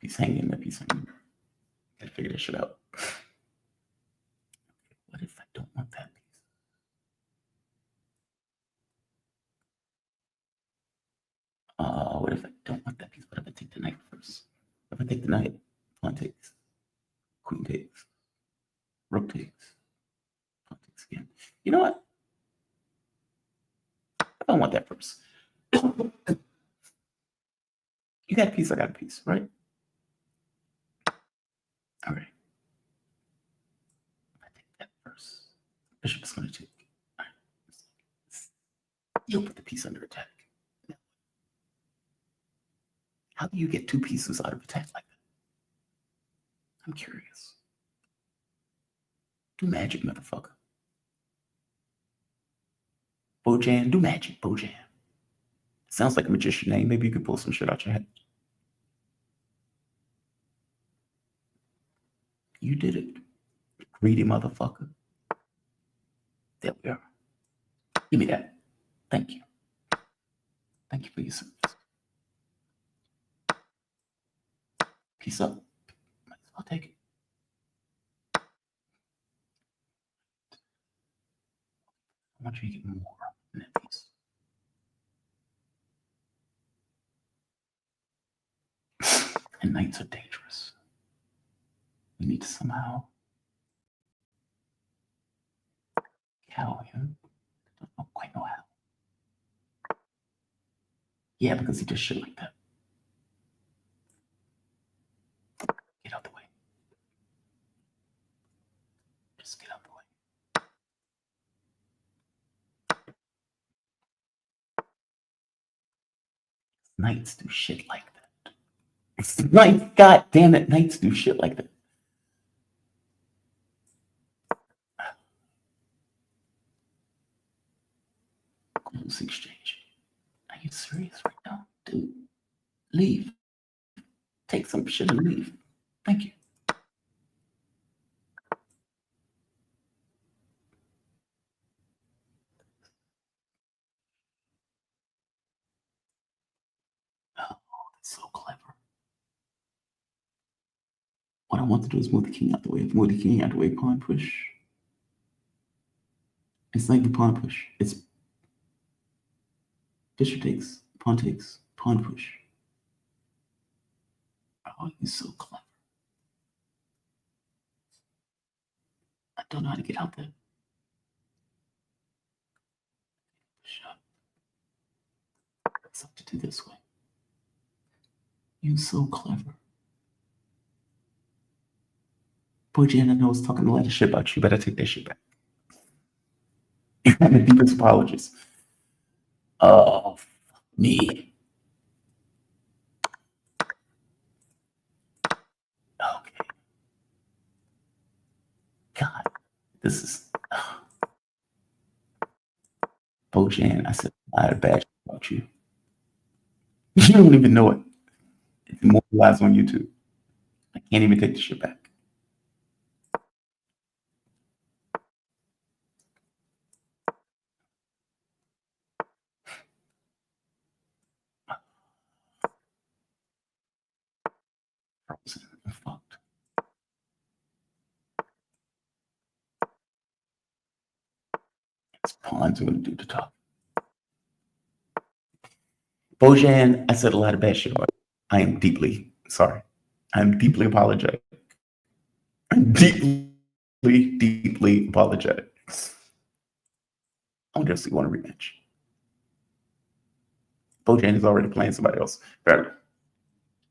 he's hanging, that piece hanging. Gotta figure this shit out. What if I don't want that piece? What if I don't want that piece? What if I take the knight first? If I take the knight, pawn takes, queen takes, rook takes, pawn takes again. You know what? I don't want that first. You got a piece, I got a piece, right? All right. If I take that first, bishop is going to take. All right. You'll put the piece under attack. How do you get two pieces out of attack like that? I'm curious. Do magic, motherfucker. Bojan, do magic, Bojan. Sounds like a magician name. Maybe you could pull some shit out your head. You did it. Greedy motherfucker. There we are. Give me that. Thank you. Thank you for your service. Peace up. I'll take it. I want you to get more than that piece. And knights are dangerous. We need to somehow how, yeah. I don't quite know how. Yeah, because he just shit like that. Get out the way. Just get out the way. Knights do shit like that. Knights, god damn it, knights do shit like that. Close exchange. Are you serious right now? Dude, leave. Take some shit and leave. Thank you. Oh, that's so clever. What I want to do is move the king out the way. Move the king out the way, pawn push. It's like the pawn push. It's bishop takes, pawn push. Oh, you're so clever. I don't know how to get out there. Shut. It's up to do this way. You're so clever. Boy, Jan, I know I was talking a lot of shit about you. Better take that shit back. The deepest apologies. Oh, me. Okay. God, this is. Bojan, I said a lot of bad shit about you. You don't even know it. It's immortalized on YouTube. I can't even take the shit back. Frozen. I'm fucked. It's pawns are gonna do the talk. Bojan, I said a lot of bad shit about you. I am deeply sorry. I'm deeply apologetic. I'm deeply apologetic. I just want a rematch. Bojan is already playing somebody else. Fair.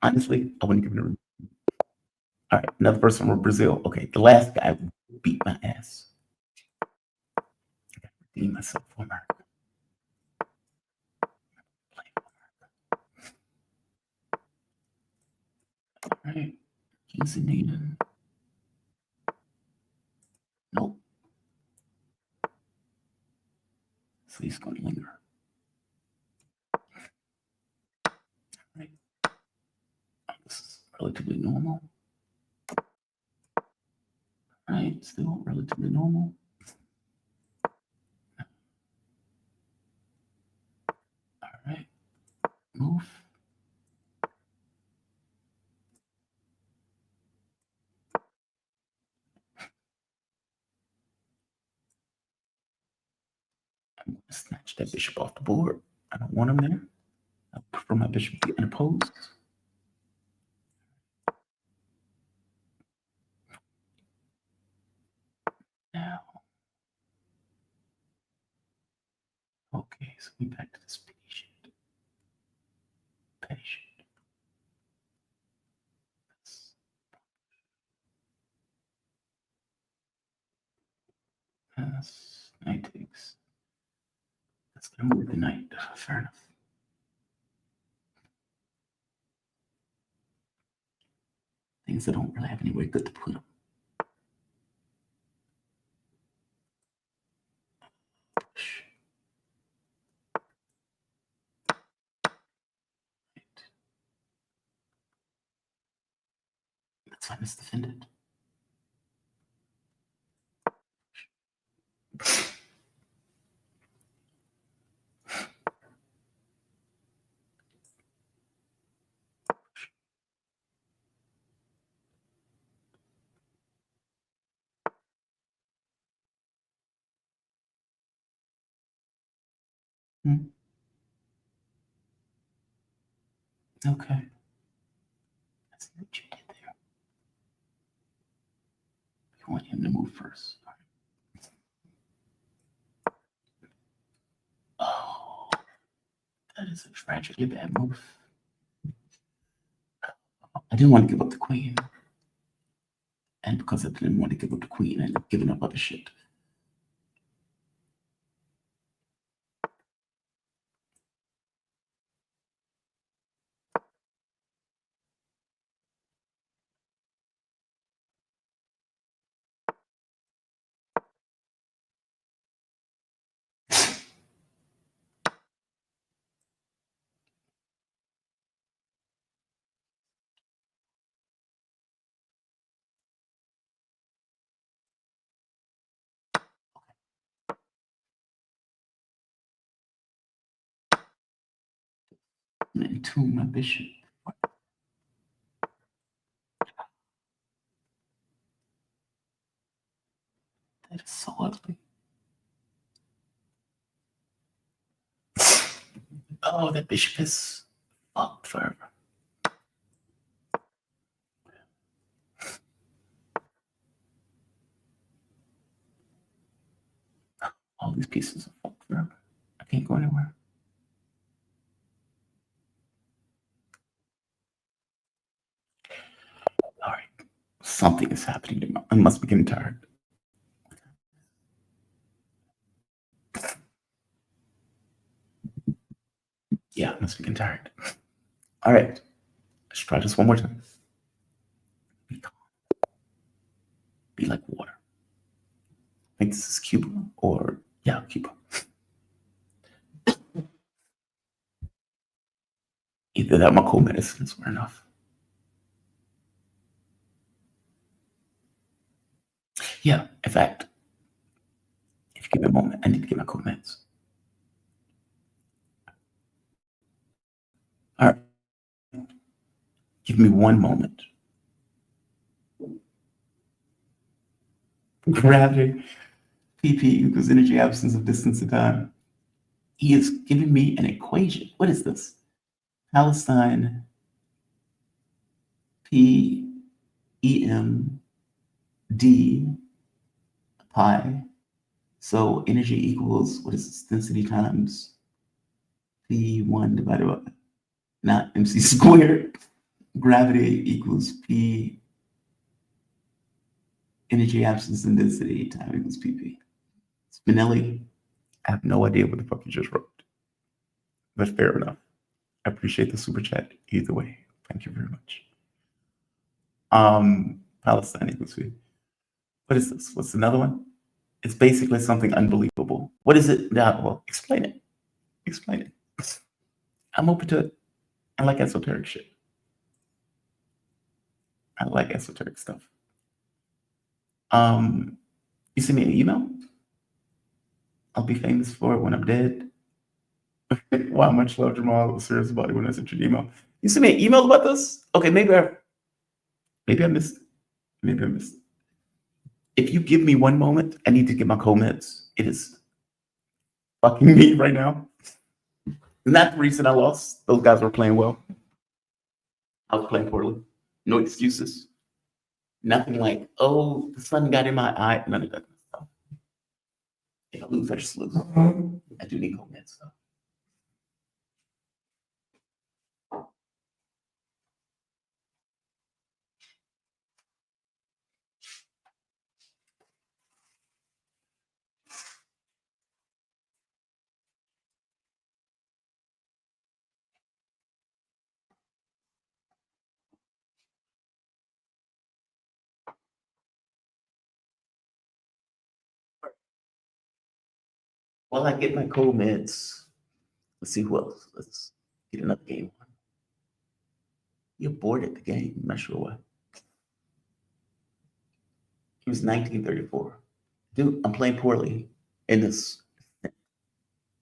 Honestly, I wouldn't give it a rematch. All right, another person from Brazil. Okay, the last guy beat my ass. I gotta redeem myself for America. All right, he's in Eden. Nope. So he's going to linger. All right. This is relatively normal. All right, still relatively normal. All right, move. I'm going to snatch that bishop off the board. I don't want him there. I prefer my bishop to be unopposed. Now, okay, so we back to this patient. Yes, knight takes. That's gonna move the knight. Fair enough. Things that don't really have anywhere good to put them. That's why I misdefended. Hmm. Okay. I see what you did there. You want him to move first. is a tragically bad move? I didn't want to give up the queen. And because I didn't want to give up the queen, I ended up giving up other shit. I'm gonna entomb my bishop. That is so ugly. Oh, that bishop is fucked forever. All these pieces are fucked forever. I can't go anywhere. All right. Something is happening to me. I must be getting tired. Yeah, I must be getting tired. All right. Let's try this one more time. Be calm. Be like water. I think this is Cuba or, yeah, Cuba. Either that or my cold medicines were enough. Yeah, in fact, if you give me a moment, I need to get my cold meds. All right. Give me one moment. Gravity, PP equals energy absence of distance to time. He is giving me an equation. What is this? Palestine P EM D pi. So energy equals, what is this? Density times P1 divided by, not MC squared. Gravity equals P energy absence and density time equals PP. Spinelli, I have no idea what the fuck you just wrote. But fair enough. I appreciate the super chat either way. Thank you very much. Palestine equals P. What is this? What's another one? It's basically something unbelievable. What is it? Yeah, well, explain it. Explain it. I'm open to it. I like esoteric shit. I like esoteric stuff. You send me an email. I'll be famous for it when I'm dead. Wow, much love, Jamal. I was serious about it when I sent you an email. You sent me an email about this? Okay, maybe I missed it. Maybe I missed it. If you give me one moment, I need to get my co-meds. It is fucking me right now. And that's the reason I lost. Those guys were playing well. I was playing poorly. No excuses. Nothing like, oh, the sun got in my eye. None of that stuff. If I lose, I just lose. I do need co-meds though. While I get my co-meds, let's see who else. Let's get another game on. You're bored at the game. I'm not sure why. It was 1934. Dude, I'm playing poorly in this.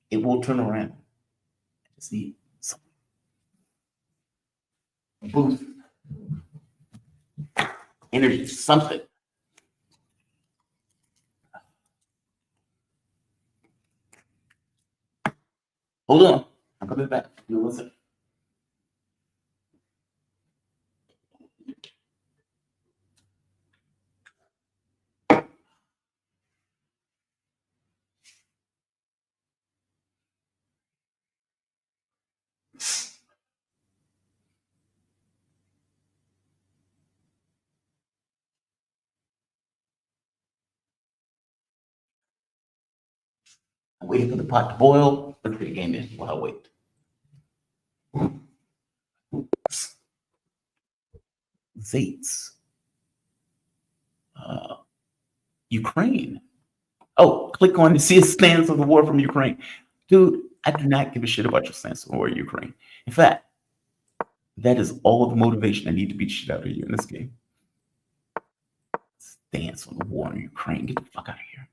It will turn around. I just need some boost, energy, something. Hold on. I'm coming back. You listen. I'm waiting for the pot to boil. Let's get the game in while I wait. Zates. Ukraine. Oh, click on to see a stance of the war from Ukraine. Dude, I do not give a shit about your stance on the war in Ukraine. In fact, that is all the motivation I need to beat shit out of you in this game. Stance on the war in Ukraine. Get the fuck out of here.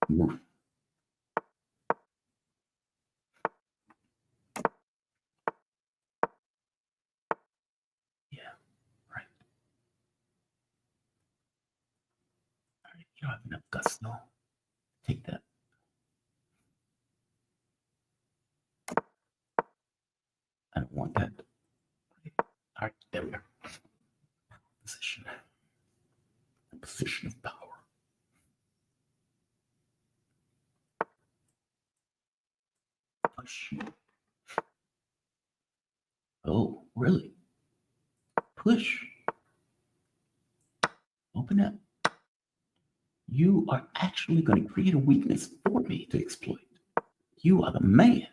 Move. Yeah, right. All right. You don't have enough guts, no. Take that. I don't want that. All right, there we are. Position. Position of power. Push. Oh, really? Push. Open up. You are actually going to create a weakness for me to exploit. You are the man.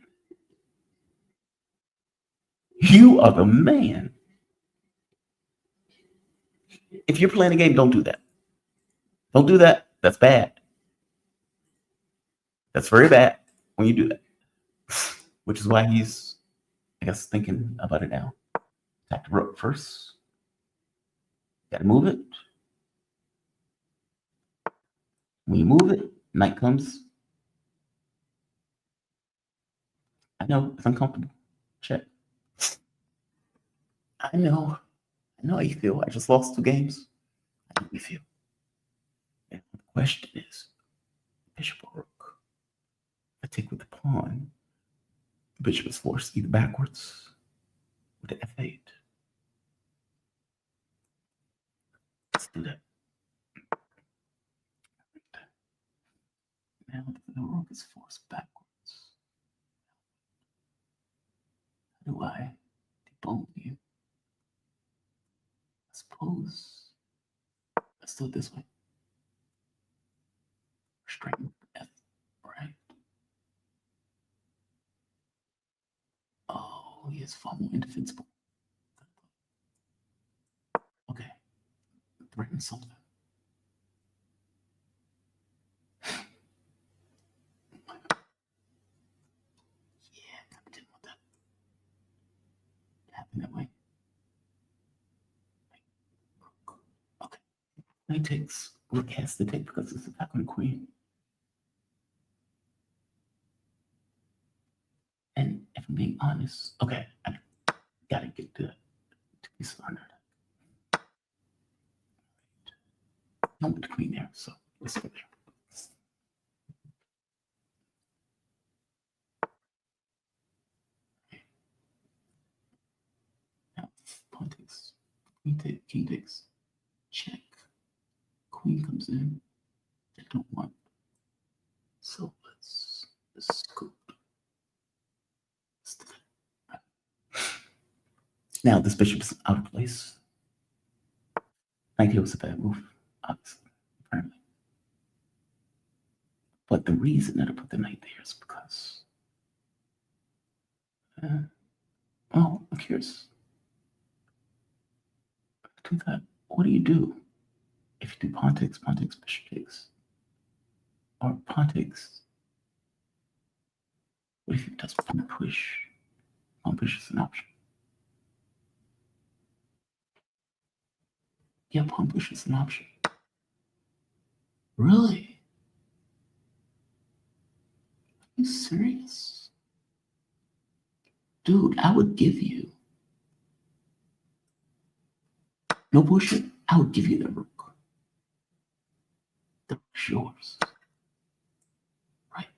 You are the man. If you're playing a game, don't do that. Don't do that. That's bad. That's very bad when you do that. Which is why he's, I guess, thinking about it now. Attack the rook first. Gotta move it. When you move it, knight comes. I know, it's uncomfortable. Check. I know how you feel. I just lost 2 games. I know how you feel. And the question is, bishop or rook? I take with the pawn. The bishop is forced either backwards with the f8. Let's do that. Now the rook is forced backwards. How do I debone you? I suppose let's do it this way. Straighten F, right? Oh, he is far more indefensible. Okay, threaten something. Yeah, I didn't want that to happen that way. Okay, knight takes. Rook has to take because it's attack on the queen. And if I'm being honest, okay, I gotta get to piece under that. Don't put the queen there, so let's go there. Now, pawn takes, queen takes, king takes, check. Queen comes in. I don't want. So let's scoop. Now this bishop is out of place. Knight here was a bad move, obviously, apparently. But the reason that I put the knight there is because, oh, I'm curious. Do that. What do you do if you do pawn takes, bishop takes, or pawn takes? What if he does pawn push? Pawn push is an option. Yeah, pawn push is an option. Really? Are you serious? Dude, I would give you. No bullshit. I would give you the rook. The rook's yours. Right.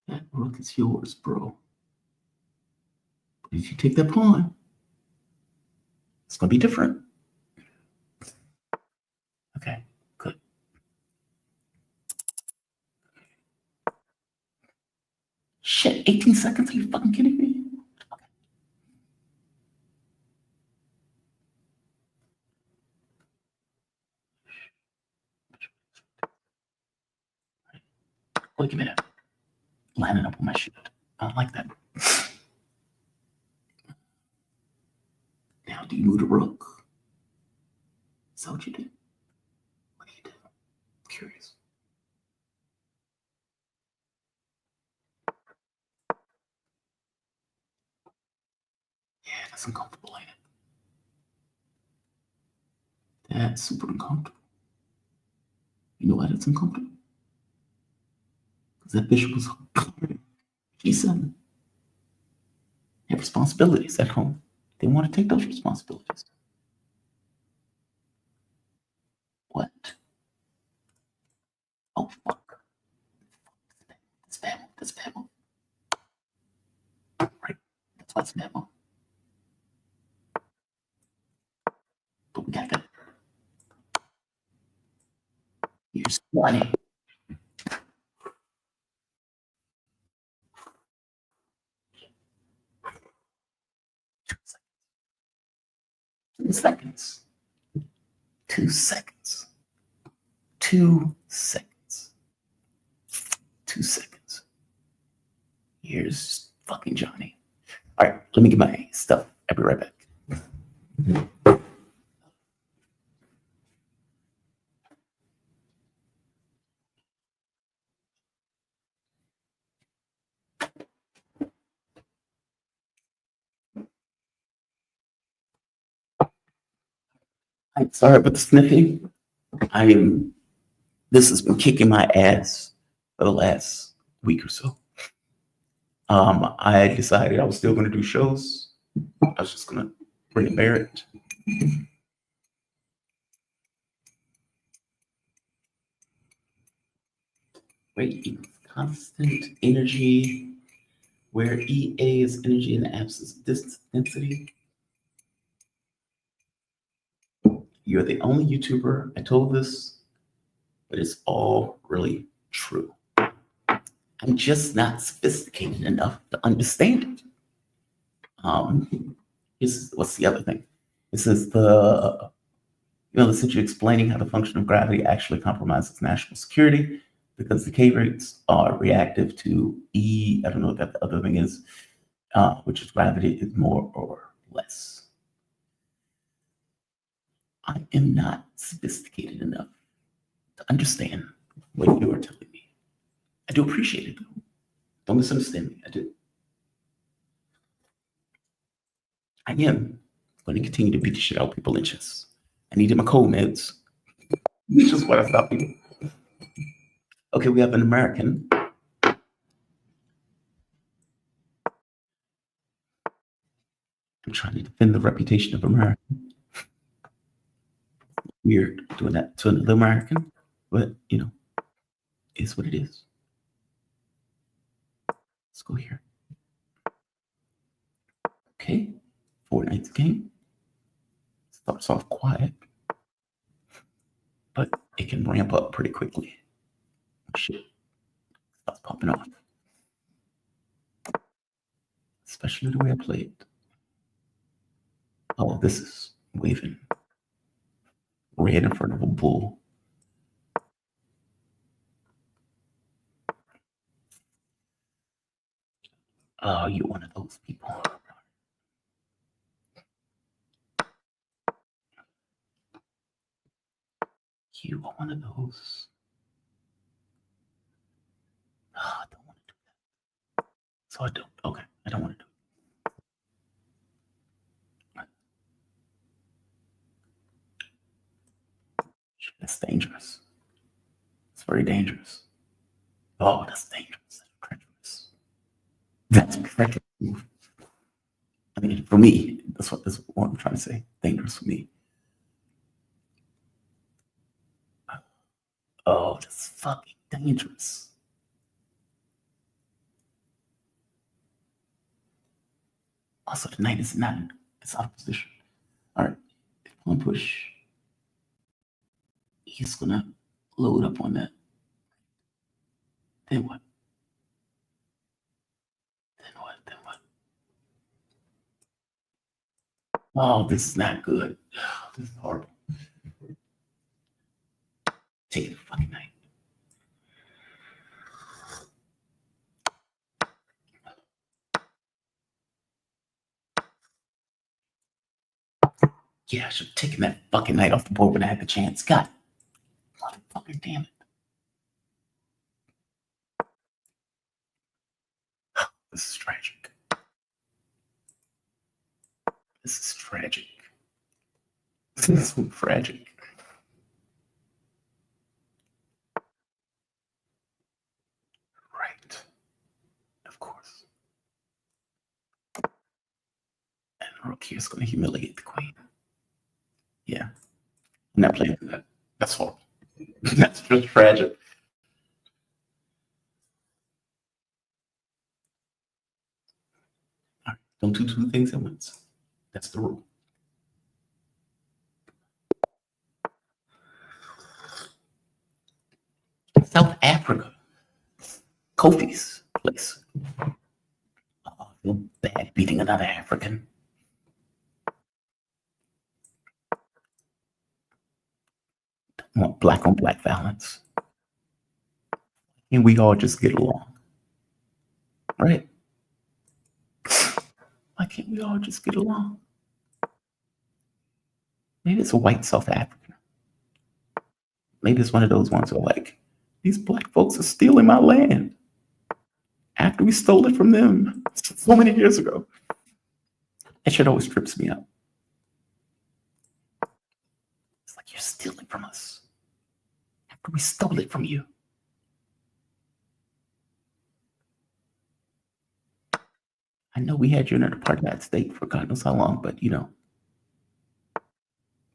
That rook is yours, bro. But if you take that pawn, it's gonna be different. Okay, good. Shit, 18 seconds? Are you fucking kidding me? Okay. Look at that. Lining up on my shit. I don't like that. Now, do you move the rook? Is that what you do? What do you do? I'm curious. Yeah, that's uncomfortable, ain't it? That's super uncomfortable. You know why that's uncomfortable? Because that bishop was G7. They have responsibilities at home. They want to take those responsibilities. What? Oh, fuck. That's bad move. That's bad move. Right. That's what's bad move. But we got that. Here's 20. 2 seconds. 2 seconds. 2 seconds. 2 seconds. Here's fucking Johnny. All right, let me get my stuff. I'll be right back. I'm sorry about the sniffing. This has been kicking my ass for the last week or so. I decided I was still going to do shows. I was just going to bring it Barrett. Wait, constant energy, where EA is energy in the absence of density. You're the only YouTuber I told this, but it's all really true. I'm just not sophisticated enough to understand it. What's the other thing? This is essentially explaining how the function of gravity actually compromises national security because the K rates are reactive to E. I don't know what that the other thing is, which is gravity is more or less. I am not sophisticated enough to understand what you are telling me. I do appreciate it, though. Don't misunderstand me. I do. I am going to continue to beat the shit out of people in chess. I needed my cold meds. It's just what I stopped doing. Okay, we have an American. I'm trying to defend the reputation of America. Weird doing that to another American, but it's what it is. Let's go here. Okay, 4 nights game. Starts off quiet, but it can ramp up pretty quickly. Shit, starts popping off. Especially the way I play it. Oh, this is waving. Red in front of a bull. Oh, you're one of those people. You are one of those. Oh, I don't want to do that. So I don't. Okay, I don't want to do it. That's dangerous. It's very dangerous. Oh, that's dangerous. That's treacherous. That's treacherous move. I mean, for me, that's what I'm trying to say. Dangerous for me. Oh, that's fucking dangerous. Also, the knight is not. It's out of position. All right, pawn push. He's gonna load up on that. Then what? Then what? Then what? Oh, this is not good. Oh, this is horrible. Take the fucking knight. Yeah, I should have taken that fucking knight off the board when I had the chance. God, motherfucking damn it. This is tragic. This is tragic. This is so tragic. Right. Of course. And Rook here is going to humiliate the queen. Yeah. I'm not playing for that. That's horrible. That's just tragic. All right. Don't do two things at once. That's the rule. South Africa. Kofi's place. Oh, I feel bad beating another African. I want black on black violence. And we all just get along. Right? Why can't we all just get along? Maybe it's a white South African. Maybe it's one of those ones where like, these black folks are stealing my land after we stole it from them so many years ago. That shit always trips me up. It's like, you're stealing from us after we stole it from you. I know we had you in an apartheid state for God knows how long, but you know,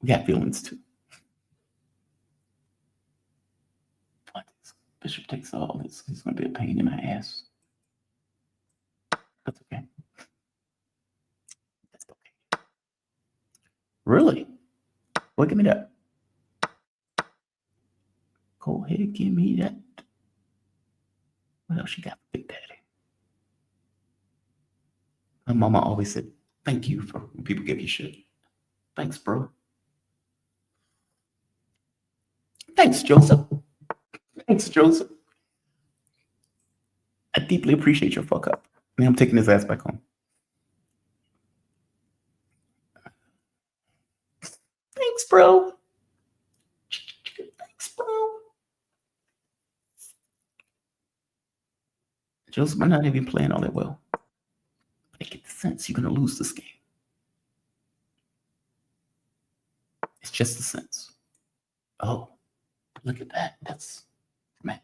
we got feelings too. But Bishop takes all this. He's going to be a pain in my ass. That's okay. That's okay. Really? Well, give me that. Go ahead, give me that. What else you got, Big Daddy? My mama always said, thank you for when people give you shit. Thanks, bro. Thanks, Joseph. Thanks, Joseph. I deeply appreciate your fuck up. I mean, I'm taking his ass back home. Thanks, bro. Thanks, bro. Joseph might not even playing all that well. But I get the sense you're going to lose this game. It's just a sense. Oh, look at that. That's dramatic.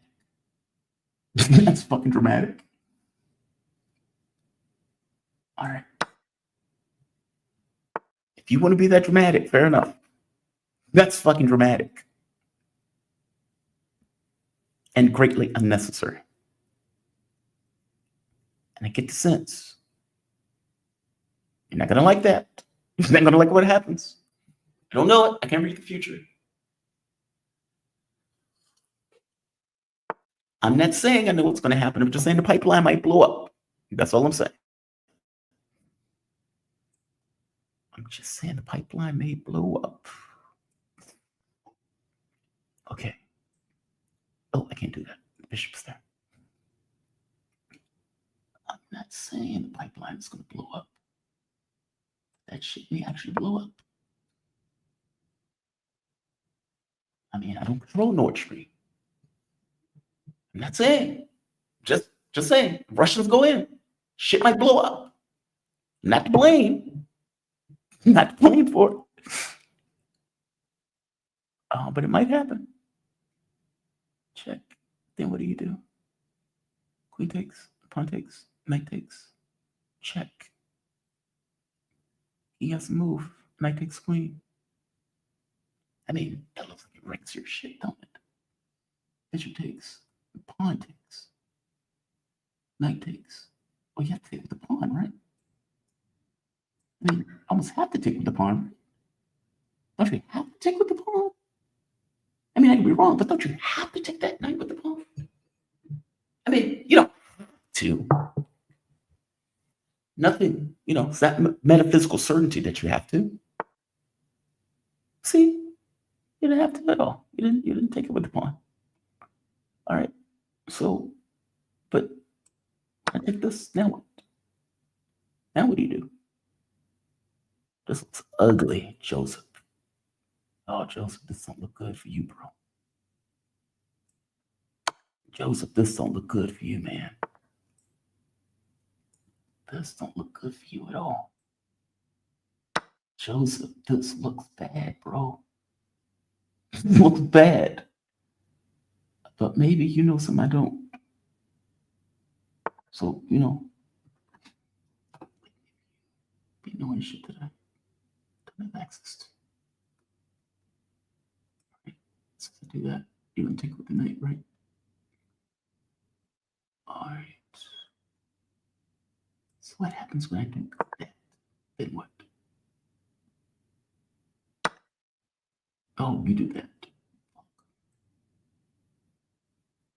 That's fucking dramatic. All right. If you want to be that dramatic, fair enough. That's fucking dramatic. And greatly unnecessary. And I get the sense you're not going to like that. You're not going to like what happens. I don't know it. I can't read the future. I'm not saying I know what's going to happen. I'm just saying the pipeline might blow up. That's all I'm saying. I'm just saying the pipeline may blow up. Okay. Oh, I can't do that. The bishop's there. I'm not saying the pipeline is going to blow up. That shit may actually blow up. I mean, I don't control Nord Stream. I'm not saying. Just saying. Russians go in. Shit might blow up. Not to blame. Not to blame for it. But it might happen. Check. Then what do? Queen takes, pawn takes, knight takes. Check. He has to move. Knight takes queen. I mean, that looks like it wrecks your shit, don't it? Bishop takes, pawn takes, knight takes. Oh, you have to take with the pawn, right? I mean, almost have to take with the pawn. Don't you have to take with the pawn? I mean, I could be wrong, but don't you have to take that knight with the pawn? I mean, you don't have to. Nothing, it's that metaphysical certainty that you have to. See, you didn't have to at all. You didn't take it with the pawn. All right. So, but I take this. Now what? Now what do you do? This looks ugly, Joseph. Oh, Joseph, this don't look good for you, bro. Joseph, this don't look good for you, man. This don't look good for you at all. Joseph, this looks bad, bro. This looks bad. But maybe you know some I don't. So, be knowing shit that I don't have access to. Right? So I do that. You want to take with the night, right? Alright. So what happens when I do that? Then what? Oh, you do that.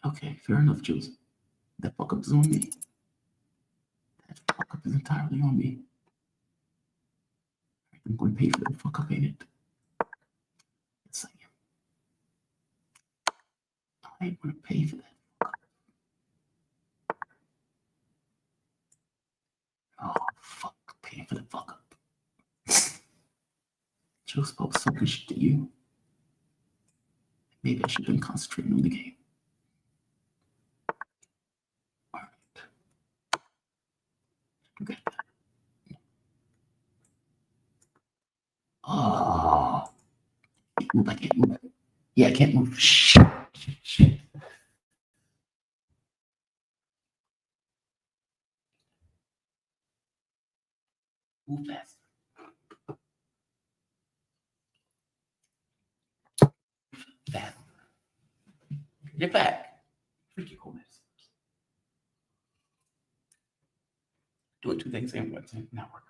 Okay, fair enough, Joseph. That fuck up is on me. That fuck up is entirely on me. I'm going to pay for that fuck up, ain't it? Yes, I am. I ain't going to pay for that fuck up. Oh, fuck. Paying for the fuck up. Joseph, I was talking shit to you. Maybe I should have been concentrating on the game. Alright. Okay. Oh. I can't move. Yeah, I can't move. Shit. Move fast. Fast. Get back. Freaky coolness. Doing two things and what's not working.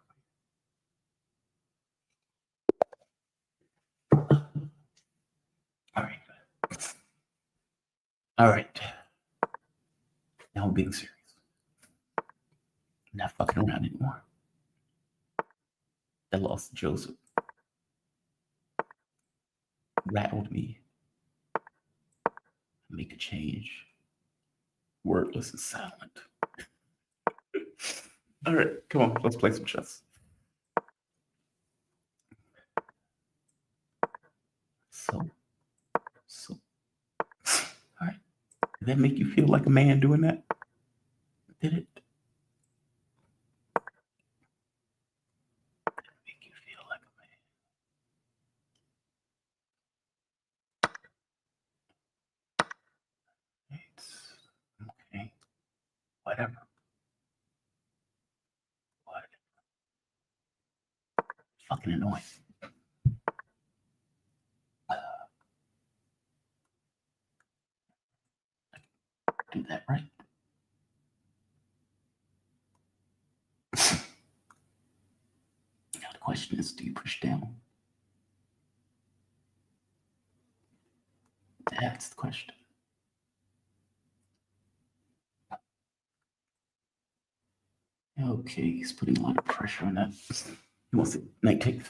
All right. All right. Now I'm being serious. I'm not fucking around anymore. That loss to Joseph rattled me. Make a change. Wordless and silent. All right, come on, let's play some chess. So. All right. Did that make you feel like a man doing that? Did it? Make you feel like a man? It's okay. Whatever. Fucking annoying. Do that right. Now the question is, do you push down? That's the question. Okay, he's putting a lot of pressure on that. He wants it night take.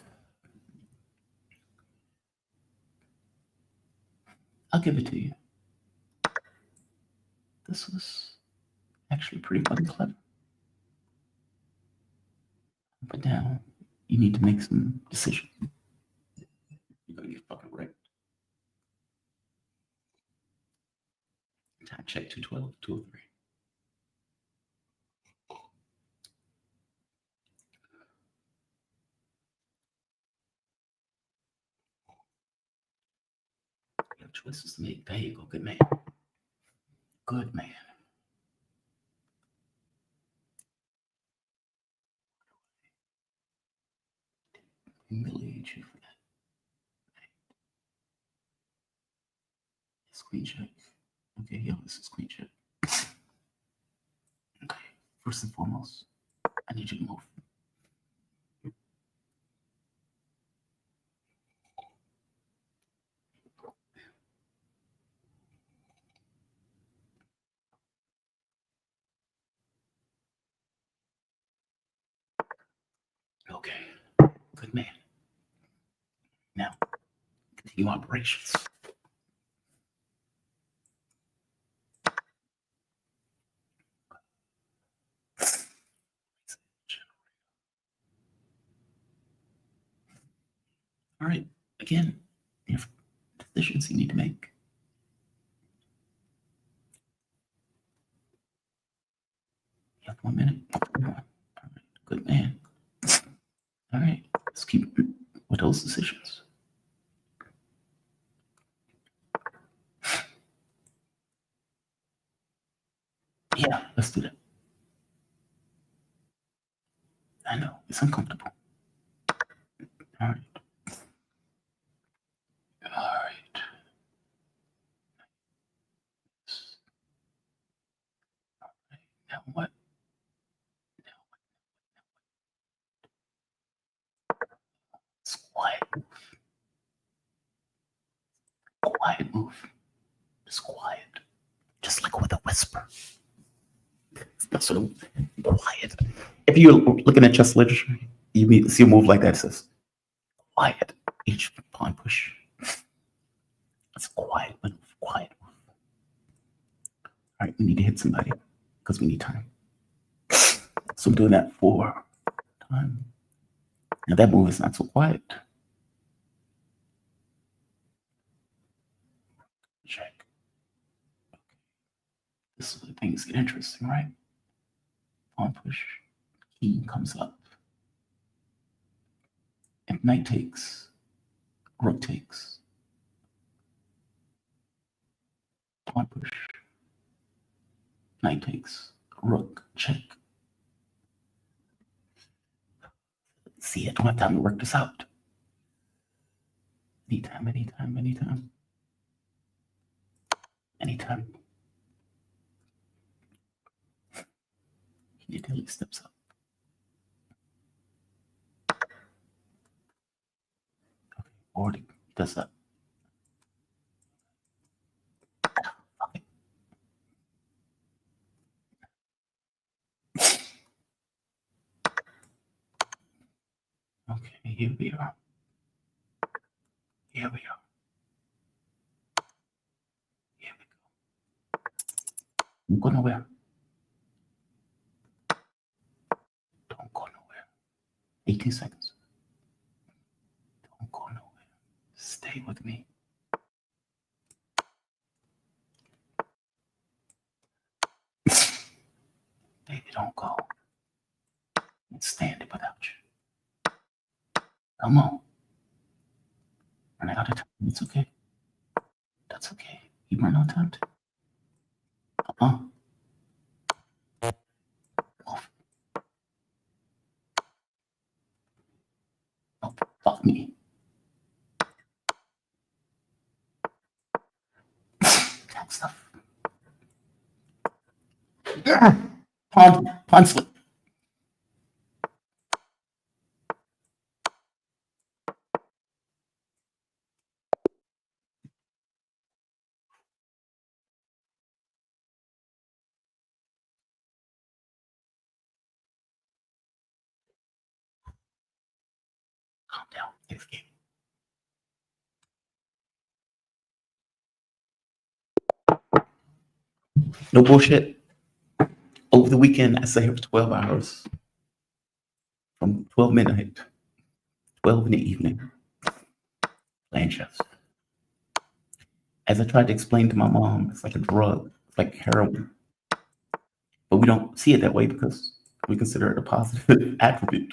I'll give it to you. This was actually pretty fucking clever. But now you need to make some decisions. You're gonna get fucking wrecked. Time check 212, 203. You have choices to make. There you go, good man. Good man. Humiliate you for that. It's queen check. Okay, yo, this is queen check. Okay, first and foremost, I need you to move. Okay, good man. Now, continue operations. again, you have decisions you need to make. You have 1 minute. All right, good man. All right, let's keep with those decisions. Yeah, let's do that. I know, it's uncomfortable. All right. All right. All right. Now what? It's quiet. Quiet move. Just quiet. Just like with a whisper. That's sort of quiet. If you're looking at chess literature, you see a move like that. It says quiet. Each pawn push. It's quiet move. Quiet move. All right, we need to hit somebody because we need time. So I'm doing that for time. Now that move is not so quiet. Check. This is where things get interesting, right? Pawn push. King comes up. If knight takes, rook takes. Pawn push. Knight takes, rook, check. See, I don't have time to work this out. Anytime, anytime, anytime. Anytime. He until he steps up. Okay, or he does that. Okay. Okay, here we are. Here we are. Here we go. Don't go nowhere. Don't go nowhere. 18 seconds. Don't go nowhere. Stay with me. Baby, don't go. I'm standing without you. Come on. Running out of time. It's okay. That's okay. You run out of time. Oh, fuck me. That stuff. Pawn slip. Calm down. It's game. No bullshit. Over the weekend, I sat here for 12 hours from 12 midnight, 12 in the evening, playing chess. As I tried to explain to my mom, it's like a drug, it's like heroin. But we don't see it that way because we consider it a positive attribute.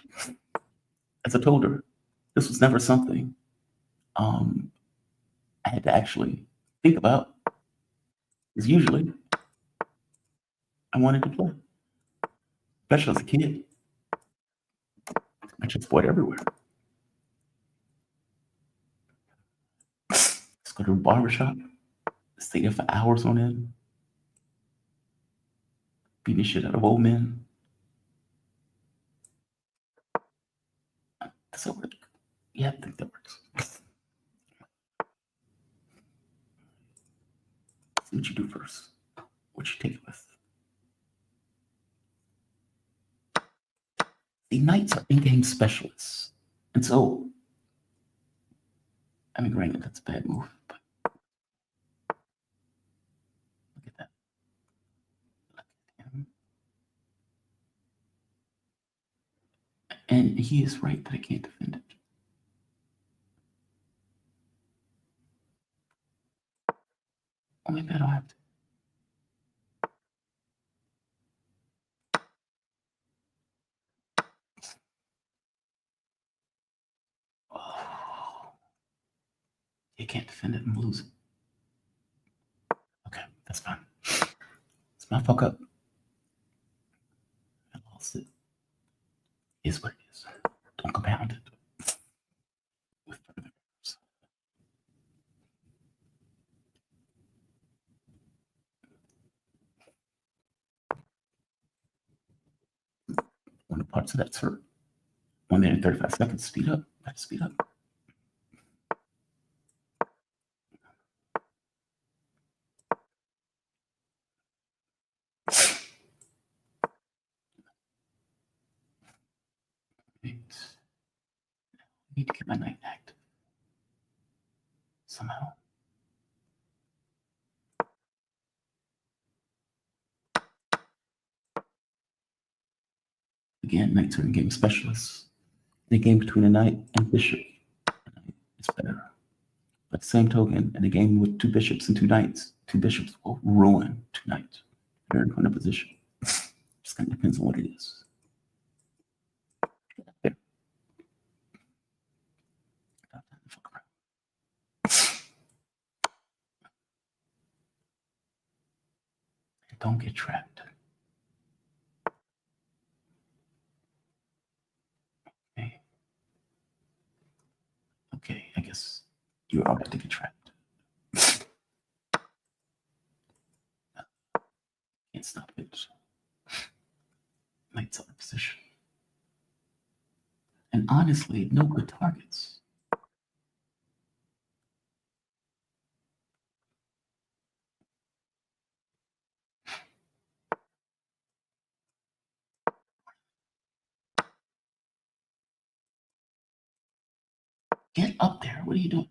As I told her, this was never something I had to actually think about. Because usually I wanted to play, especially as a kid. I just played everywhere. Let's go to a barbershop, stay there for hours on end, beating the shit out of old men. Does that work? Yeah, I think that works. See what you do first. What you take it with. The knights are in-game specialists. And so, I mean, granted, that's a bad move, but look at that. Look at him. And he is right that I can't defend it. Oh, maybe I don't have to. Oh, you can't defend it and lose it. Okay, that's fine. It's my fuck up. I lost it. Is what it is. Don't compound it with further errors. One of the parts of that, sir. 1 minute and 35 seconds. Speed up. Gotta speed up. Right. I need to get my knight active somehow. Again, knights are in game specialists. In a game between a knight and bishop, it's better. But same token, in a game with 2 bishops and 2 knights, 2 bishops will ruin 2 knights. They're in point of position. Just kind of depends on what it is. There. Don't get trapped. Okay. Okay, I guess you're about to get trapped. Can't stop it. Knight's out of position. And honestly, no good targets. Get up there. What are you doing?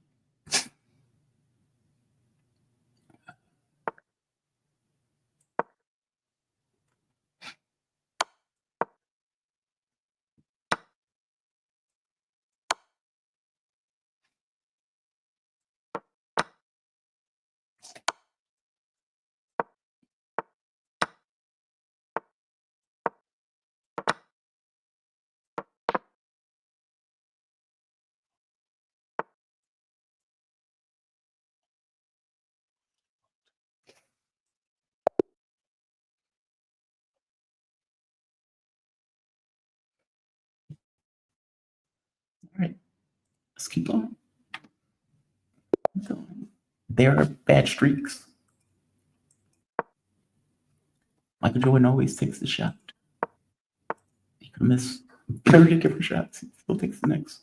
All right, let's keep going. There are bad streaks. Michael Jordan always takes the shot. He could miss 30 different shots. He still takes the next.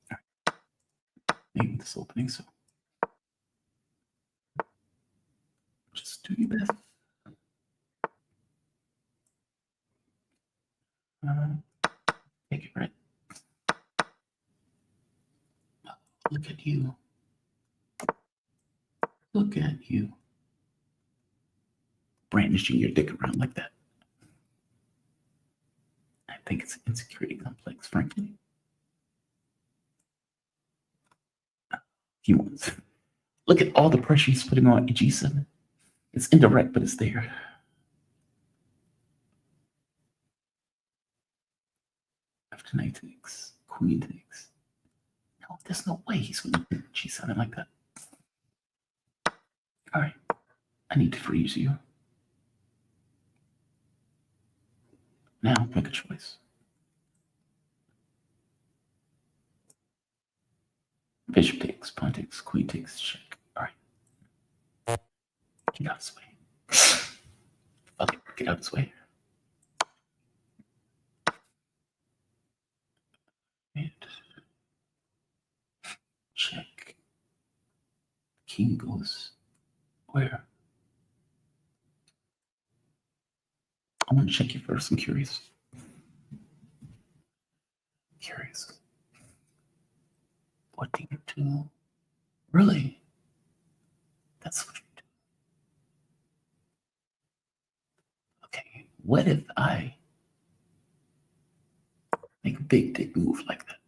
All right. Maybe this opening, so just do your best. Take it right. Look at you. Look at you. Brandishing your dick around like that. I think it's an insecurity complex, frankly. He wants. Look at all the pressure he's putting on G7. It's indirect, but it's there. After knight takes, queen takes. No, there's no way he's going to G7 like that. All right, I need to freeze you. Now make a choice. Bishop takes, pawn takes, queen takes, check. All right. Get out of his way. Fuck it, get out of his way. And check. King goes where? I want to check you first. I'm curious. Curious. What do you do? Really? That's what you do. Okay. What if I make a big dick move like that?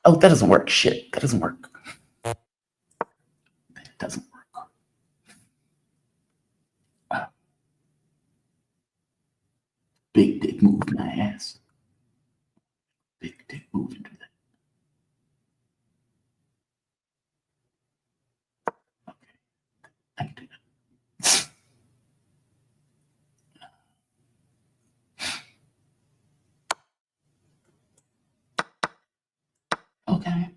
Oh, that doesn't work. Shit, that doesn't work. That doesn't work. Big dick move, my ass. Big dick move into that. Okay, I can do that. Okay.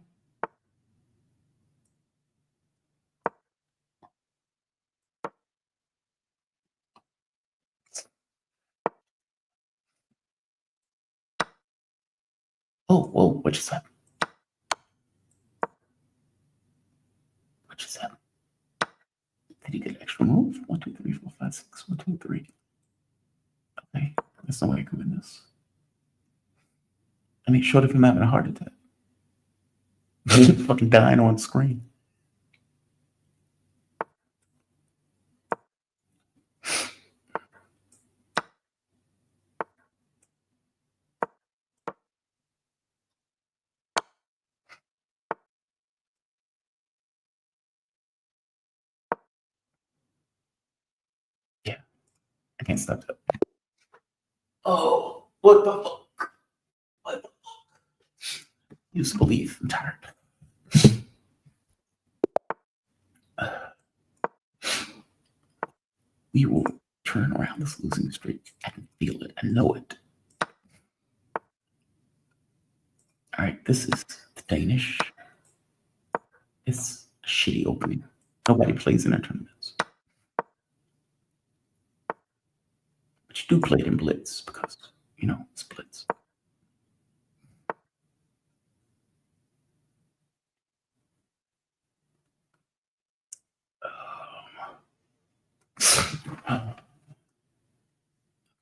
Oh, whoa, what just happened? What just happened? Did he get an extra move? 1, 2, 3, 4, 5, 6. 1, 2, 3. Okay, there's no way I can win this. I mean, short of him having a heart attack. Fucking dying on screen. Yeah, I can't stop that. Oh, what the fuck? What the fuck? Use belief. I'm tired. We will turn around this losing streak. I can feel it. I know it. All right, this is the Danish. It's a shitty opening. Nobody plays in their tournaments. But you do play it in Blitz because, it's Blitz.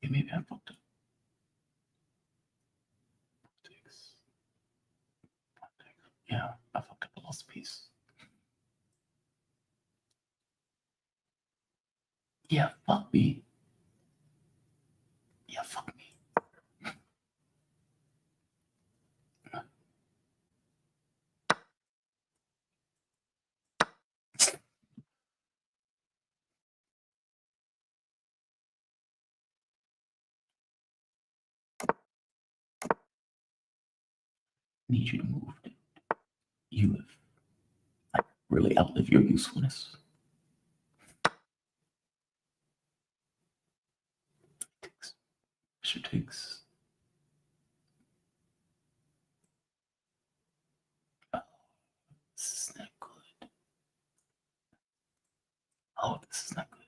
Okay, maybe I fucked up. Yeah, I fucked up the last piece. Yeah, fuck me. Yeah, fuck me. Need you to move. You have really outlived your usefulness. Sure takes. Oh, this is not good. Oh, this is not good.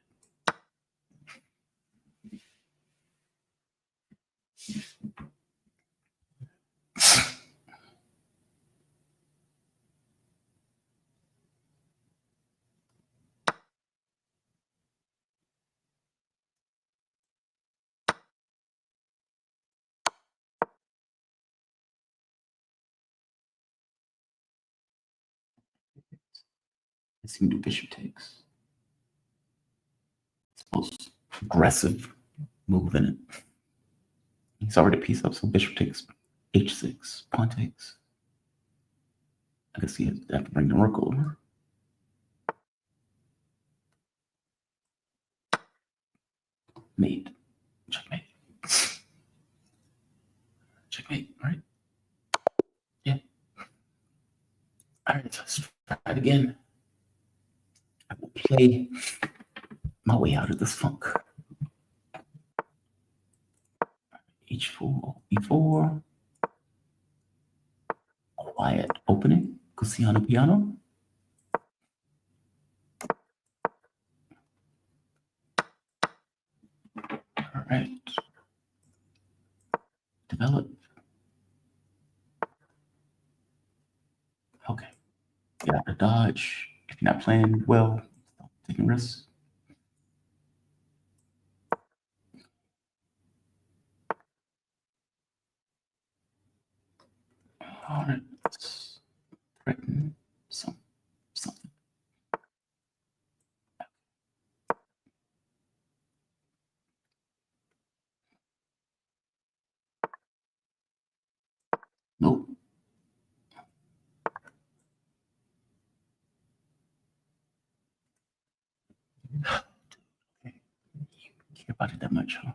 I see him do bishop takes. It's the most aggressive move in it. He's already piece up, so bishop takes h6, pawn takes. I guess he has to bring the rook over. Mate. Checkmate. Checkmate, right? Yeah. All right, let's try it again. I will play my way out of this funk. H4, E4. Quiet opening. Cusiano piano. All right. Develop. Okay. Get out of dodge. If you're not playing well, stop taking risks. All right. Let's threaten something. Nope. care about it that much, huh?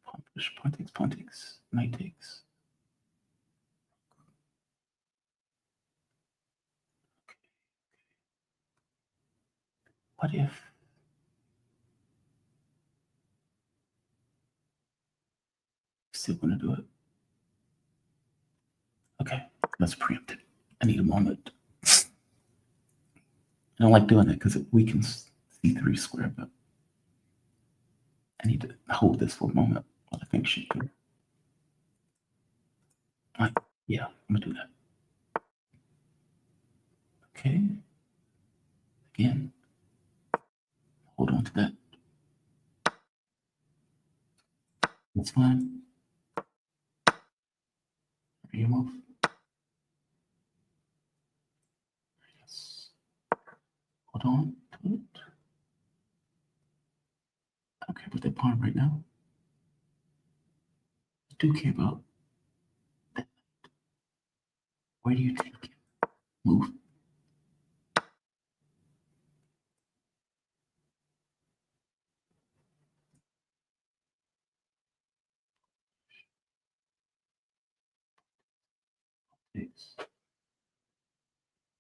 Pawn push, pawn takes, knight takes. What if still gonna do it? Okay, let's preempt it. I need a moment. I don't like doing it because it weakens c3 square, but I need to hold this for a moment while I think she could. Yeah, I'm gonna do that. Okay. Again, hold on to that. That's fine. You move. Yes. Hold on to it. Okay, with that pawn right now. I do care about that. Where do you take it? Move.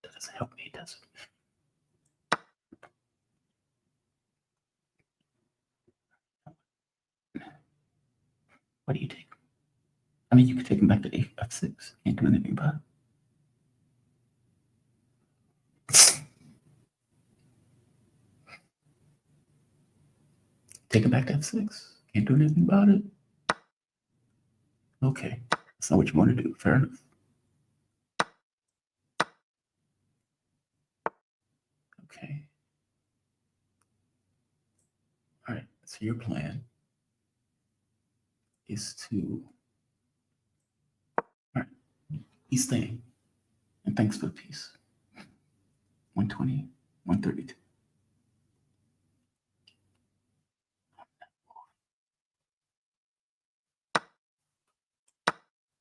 That doesn't help me, does it? What do you take? I mean, you could take him back to f6. Can't do anything about it. Take him back to f6. Can't do anything about it. Okay, that's not what you want to do. Fair enough. Okay. All right. So your plan is to. All right. He's staying. And thanks for the piece. 120, 132.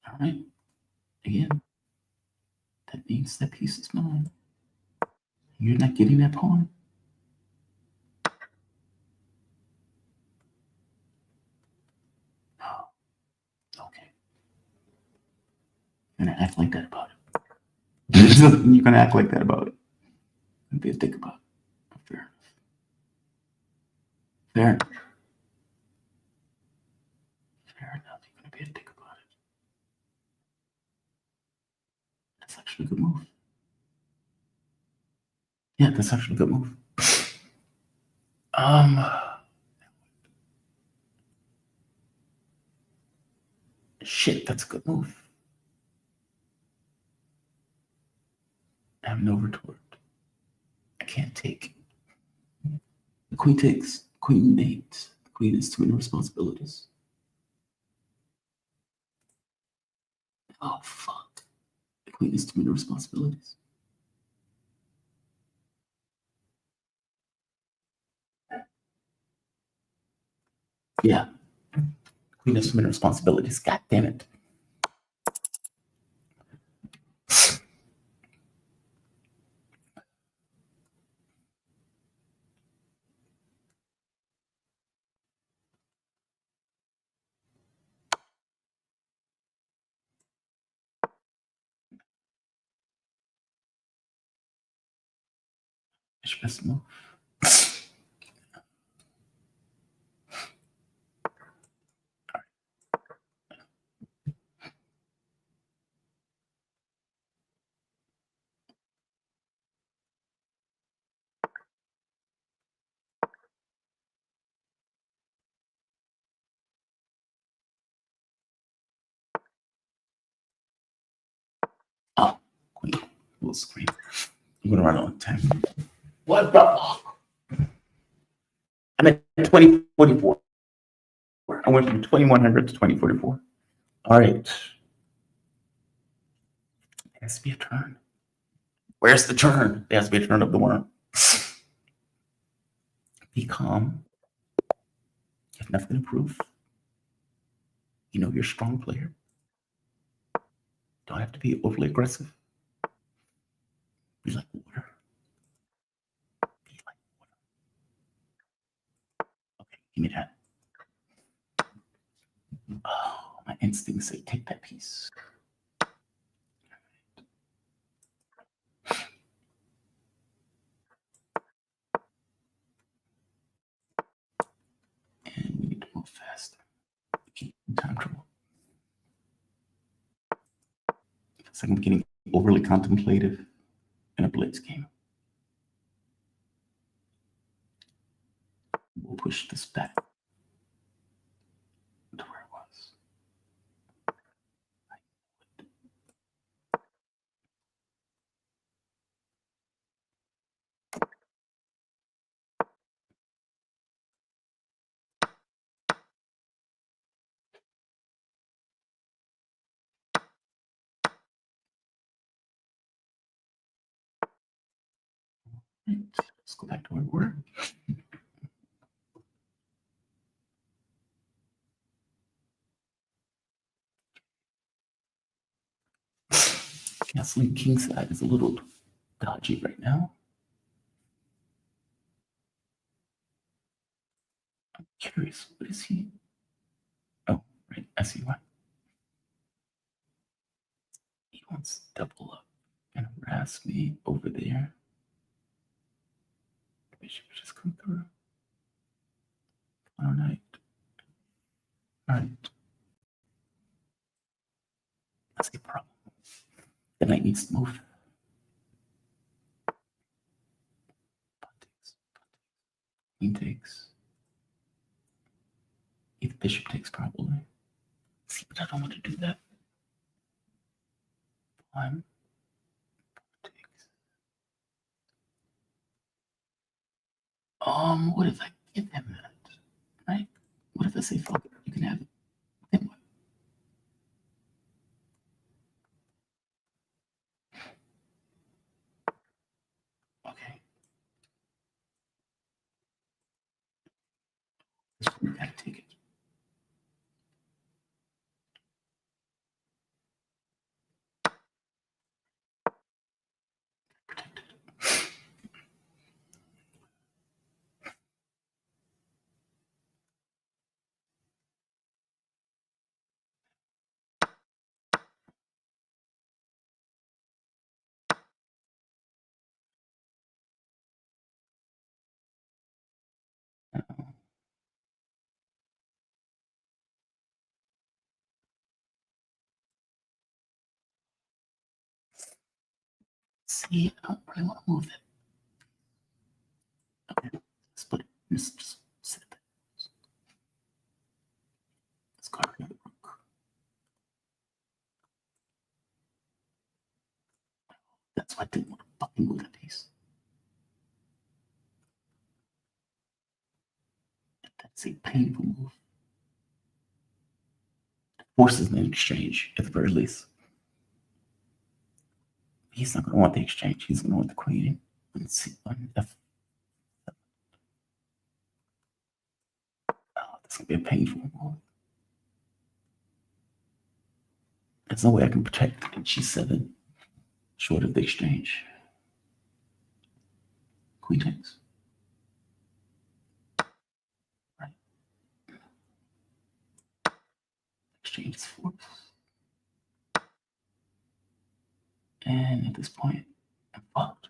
All right. Again, that means that piece is mine. You're not getting that pawn. Oh, okay. You're gonna act like that about it. You're gonna act like that about it. And be a dick about it. Fair enough. Fair enough. Fair enough. You're gonna be a dick about it. That's actually a good move. Yeah, that's actually a good move. Shit, that's a good move. I have no retort. I can't take. The queen takes. Queen mates. The queen has too many responsibilities. Oh, fuck. The queen has too many responsibilities. Yeah. Queen has too many responsibilities. God damn it. It's best move. Oh, queen. Little screen. I'm gonna run on time. What the fuck? I'm at 2044. I went from 2100 to 2044. All right. It has to be a turn. Where's the turn? There has to be a turn of the worm. Be calm. You have nothing to prove. You know you're a strong player. Don't have to be overly aggressive. Be like water. Be like water. Okay, Give me that. Oh, my instincts say take that piece. And we need to move faster. Keep time trouble. It's like I'm getting overly contemplative in a blitz game. We'll push this back to where it was. Right. Let's go back to where we were. Castling kingside is a little dodgy right now. I'm curious, what is he? Oh, right, I see why. He wants to double up and harass me over there. Bishop just come through. All right. All right. That's the problem. The knight needs to move. Pawn takes. Queen takes. The bishop takes probably. See, but I don't want to do that. Pawn takes. What if I give him that? Right? What if I say fuck it? You can have it. Then what? Okay. We gotta take it. Protect it. See, I don't really want to move that. Okay, let's put it. Just sit it there. Let's go after the rook. That's why I didn't want to fucking move that piece. That's a painful move. Forces an exchange at the very least. He's not going to want the exchange. He's going to want the queen. Let's see. On F. Oh, that's going to be a painful move. There's no way I can protect G7 short of the exchange. Queen takes. Right. Exchange is forced. And at this point, I'm fucked.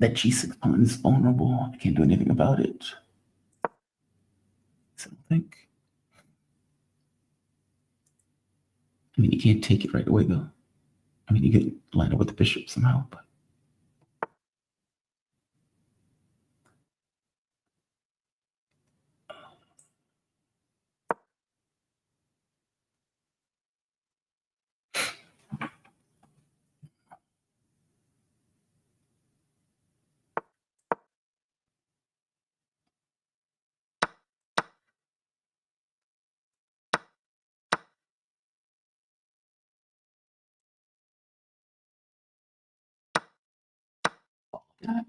That G6 pawn is vulnerable. I can't do anything about it. So I don't think. I mean, you can't take it right away, though. I mean, you could line up with the bishop somehow, but. God.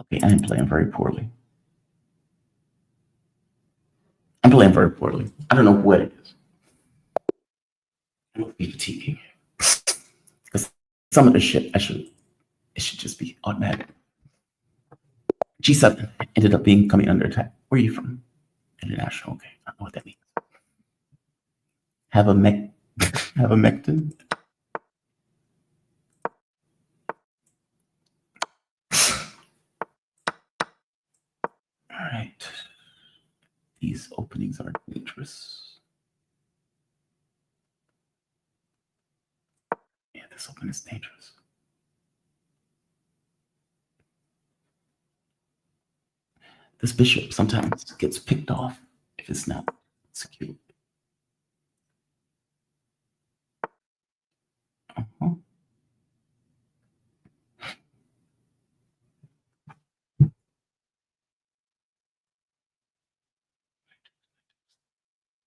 Okay, I am playing very poorly. I'm playing very poorly. I don't know what it is. I'm gonna be fatiguing. Because some of the shit it should just be automatic. G7 ended up coming under attack. Where are you from? International. Okay, I don't know what that means. Have a mectin. All right. These openings are dangerous. Yeah, this opening is dangerous. This bishop sometimes gets picked off if it's not secured. Uh-huh.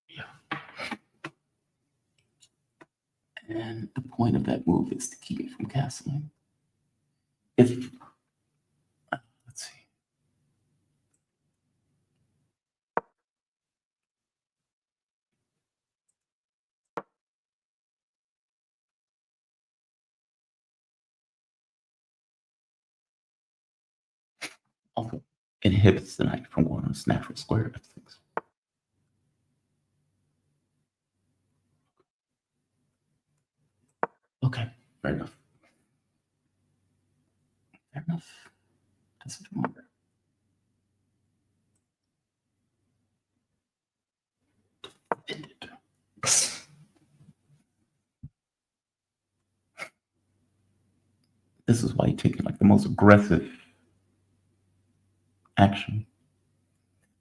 Yeah. And the point of that move is to keep it from castling. If let's see. Also, it inhibits the knight from going on its natural square f6. Okay, fair enough. Fair enough. Doesn't matter. Defended. This is why you're taking like the most aggressive action.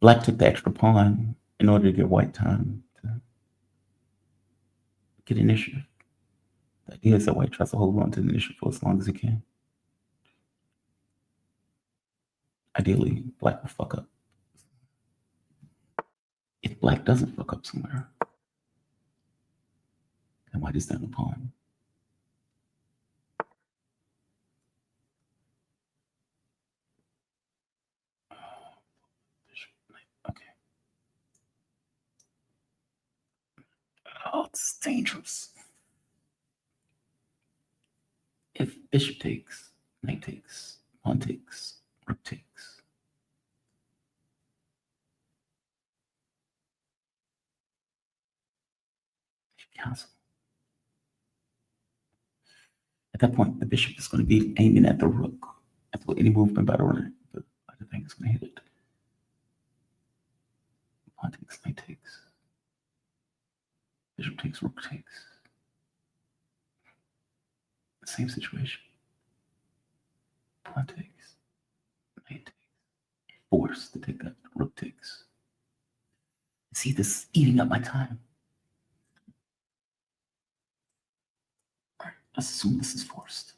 Black took the extra pawn in order to give white time to get initiative. The idea is that white tries to hold on to the initiative for as long as he can. Ideally, black will fuck up. If black doesn't fuck up somewhere, then white is down the pawn. Okay. Oh, it's dangerous. If bishop takes, knight takes, pawn takes, rook takes. Castle. At that point, the bishop is going to be aiming at the rook. After any movement by the runner, the other thing is going to hit it. Pawn takes, knight takes. Bishop takes, rook takes. The same situation. Pawn takes, knight takes. Forced to take that, rook takes. See, this is eating up my time. All right, let's assume this is forced.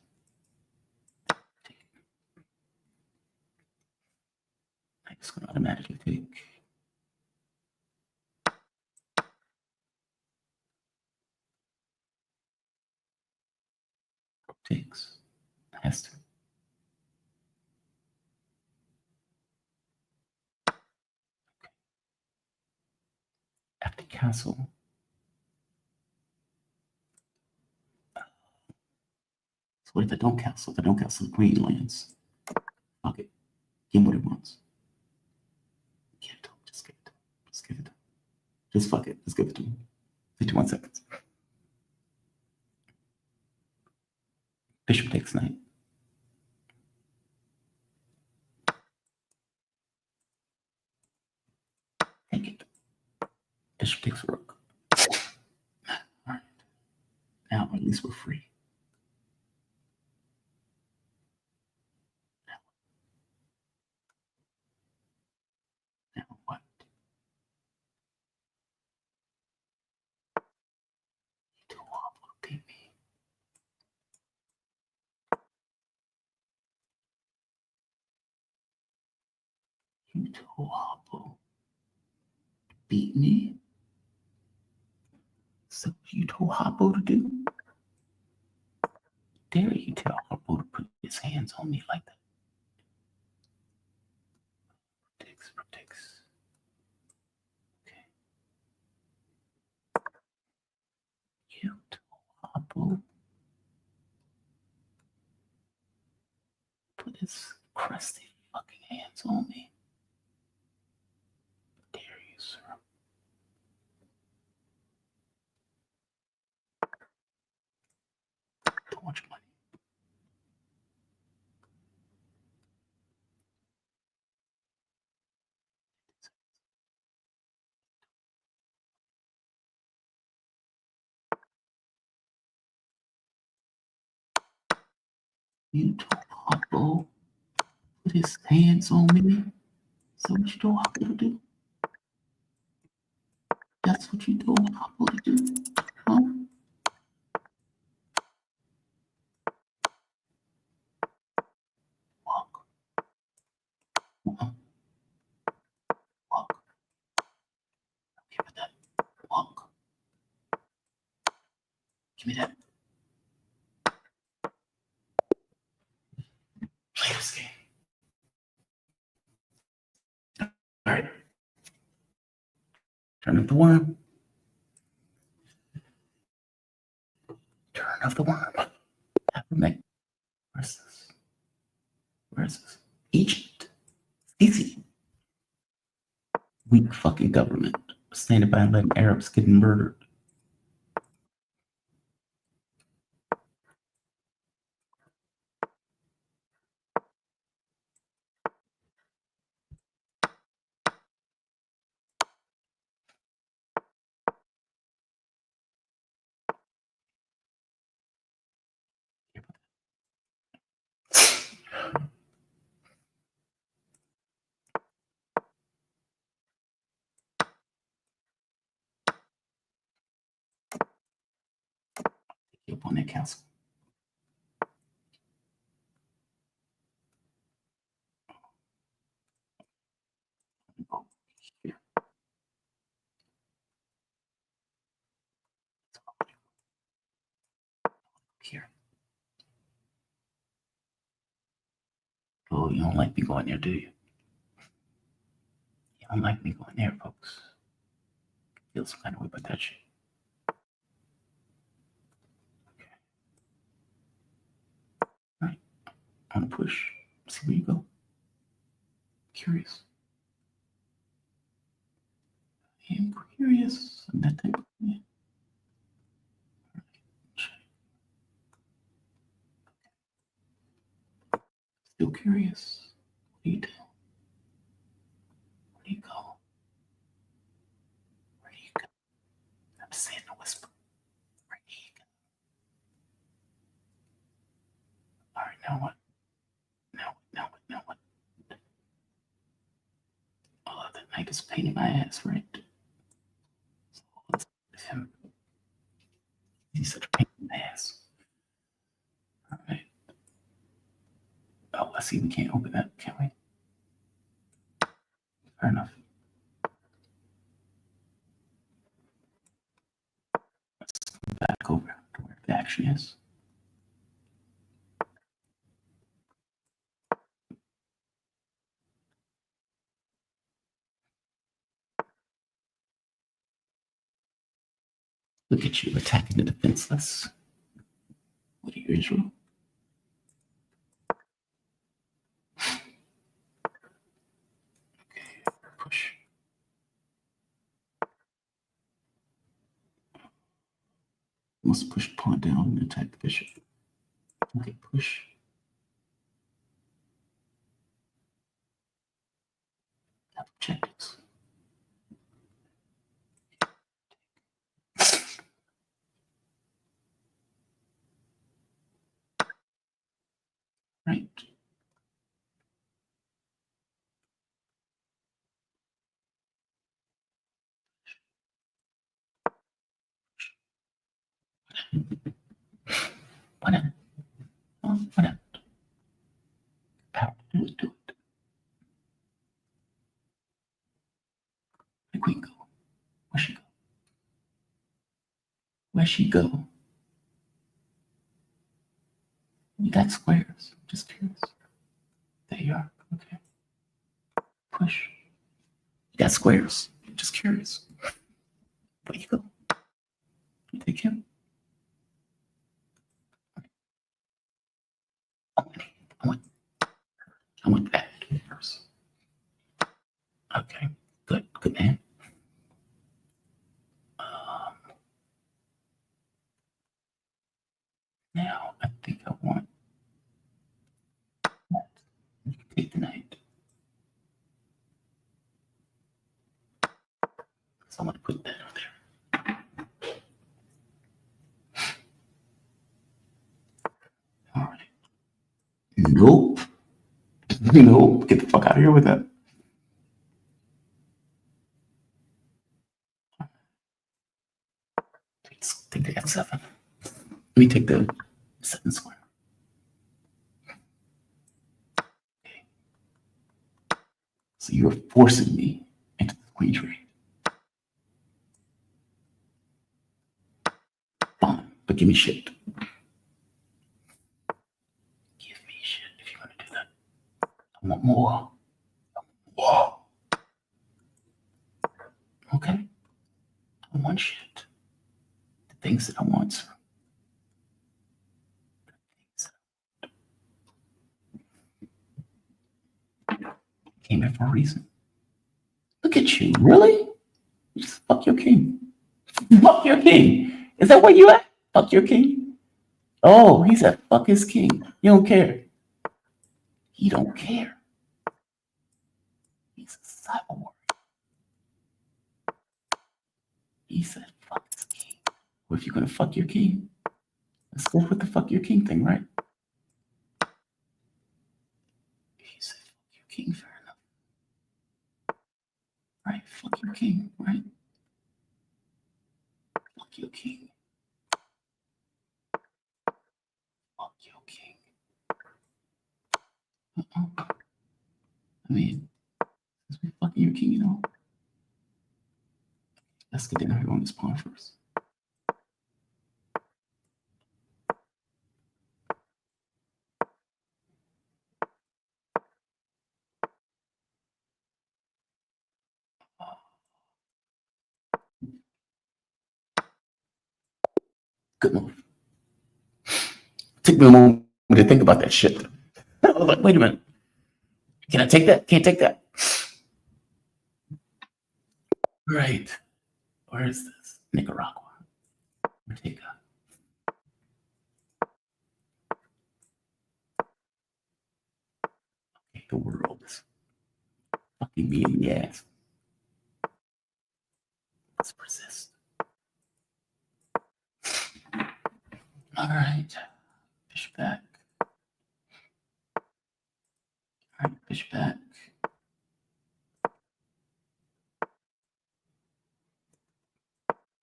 Knight's going to automatically take. Rook takes. Has to. After castle. So what if I don't castle? If I don't castle, the queen lands. Okay, give him what he wants. Give it to him. Just give it to him. Just give it to him. Just fuck it. Just give it to him. 51 seconds. Bishop takes knight. Take it. Bishop takes rook. All right. Now at least we're free. Now what? You too awful to beat me. You too awful to beat me. So you too awful to do? Dare you tell Harpo to put his hands on me like that? Takes, takes. Okay. much money. You told Hoppo put his hands on me. So what you told Hoppo to do? That's what you told Hoppo to do, huh? Walk. Walk. Give me that. Walk. Give me that. Play this game. All right. Turn up the worm. Turn up the worm. Where's this? Where's this? Egypt. Easy. Weak fucking government. Standing by and letting Arabs get murdered. Up on that castle. Here. Oh, you don't like me going there, do you? You don't like me going there, folks. Feel some kind of way about that shit. Okay. All right. I'm gonna push. See where you go. Curious. I am curious. I'm that type of thing. Still curious. What do you do? Where do you go? Where do you go? I'm saying a whisper. Where do you go? All right, now what? Now what? Oh, that night is painting my ass, right? So let's him. He's such a pain in the ass. All right. Oh, I see. We can't open that, can we? Fair enough. Let's go back over to where the action is. Look at you attacking the defenseless. What are you, Israel? Okay, push. Must push pawn down and attack the bishop. Okay, push. Have objectives. Right. Why not? Why not? Power to do it, do it. The queen go. Where'd she go? Where'd she go? You got squares. Just curious. There you are. Okay. Push. You got squares. Just curious. Where you go? You take him. I want that first. Okay. Good. Good man. Now I think So I'm gonna put that on there. All right. Nope. Nope. Get the fuck out of here with that. Take the F7. Let me take the 7 square. Okay. So you're forcing me into the queen trade. Fine, but give me shit. Give me shit if you're gonna do that. I want more. Whoa. Okay. I want shit. The things that I want, sir. Came here for a reason. Look at you, really? You just fuck your king. Fuck your king. Is that where you at? Fuck your king? Oh, he said fuck his king. You don't care. He don't care. He's a cyber warrior. He said fuck his king. Well, if you're gonna fuck your king, let's go with the fuck your king thing, right? He said fuck your king, fair enough. Right? Fuck your king, right? Fuck your king. Fuck your king. I mean, since we fucking your king, you know. Let's get down here on this pawn first. Good move. Took me a moment to think about that shit. I was like, wait a minute. Can I take that? Can't take that. Right. Where is this? Nicaragua. Take the world is fucking me in the ass. Let's persist. All right. Bishop back. All right, bishop back.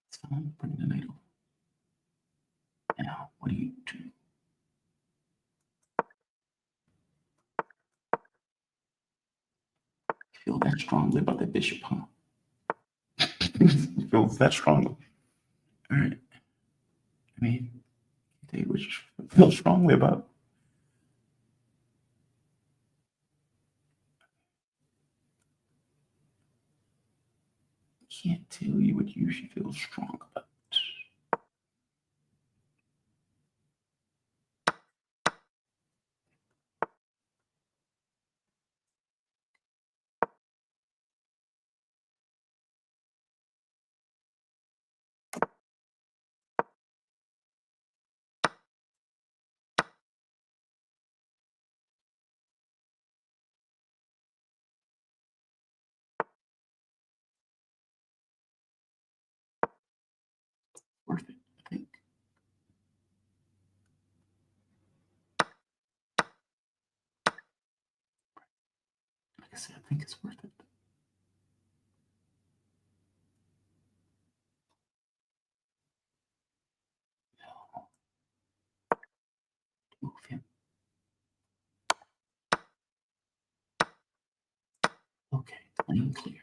It's fine. Bring the knight over. Now, what do you do? Feel that strongly about that bishop, huh? Feels that strongly. All right. I mean, tell you what you feel strongly about. Can't tell you what you should feel strong about. Worth it, I think. Like I said, I think it's worth it. Move him. Okay, lane cleared.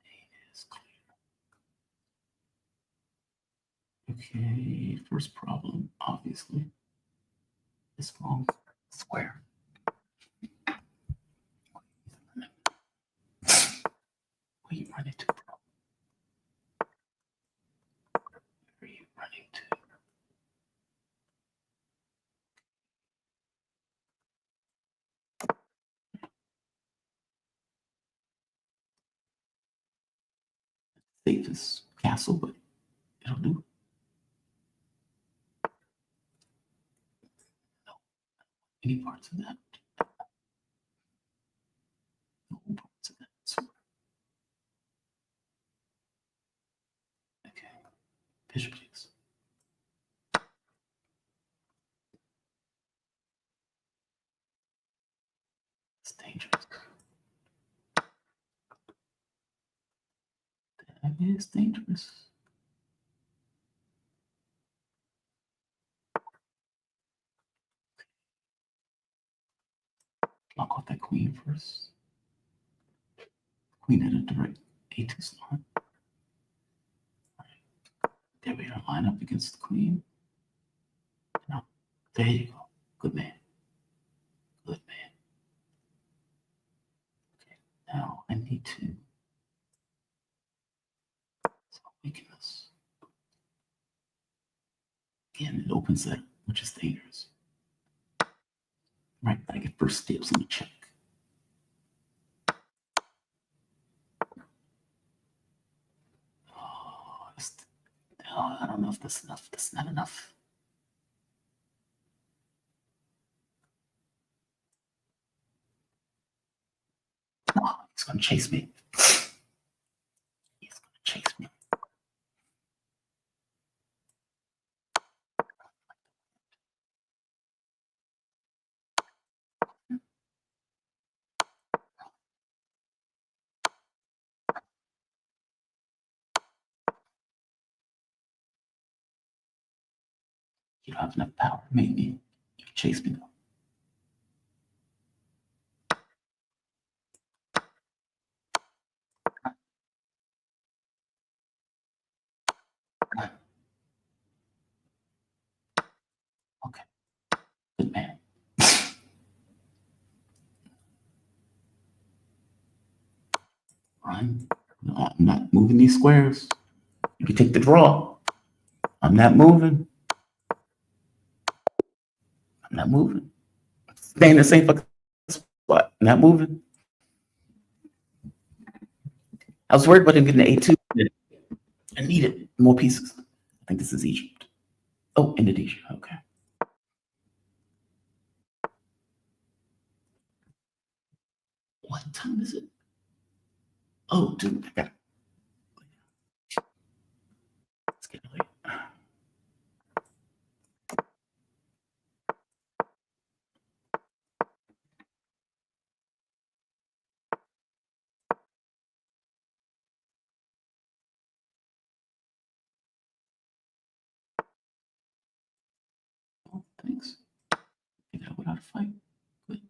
Lane is clear. Okay, first problem, obviously, is long square. Where are you running to, bro? Where are you running to? Safest castle, but it'll do. No, any parts of that. No parts of that. So, Bishop takes. It's dangerous. That is dangerous. Block off that queen first. Queen at a direct A2 slot. There we are, line up against the queen. No, there you go. Good man. Good man. Okay, now I need to weaken this. Again, it opens that, which is dangerous. Right, I get first steps on the check. Oh, I don't know if that's enough. That's not enough. Oh, he's gonna chase me. He's gonna chase me. You don't have enough power. Maybe you can chase me though. Okay, good man. I'm not moving these squares. You can take the draw. I'm not moving. I'm not moving. Stay in the same fucking spot. Not moving. I was worried about him getting the A2. I needed more pieces. I think this is Egypt. Oh, Indonesia. Okay. What time is it? Oh, dude, I got it. It's getting late. Oh, thanks. Figure out how to fight. Good.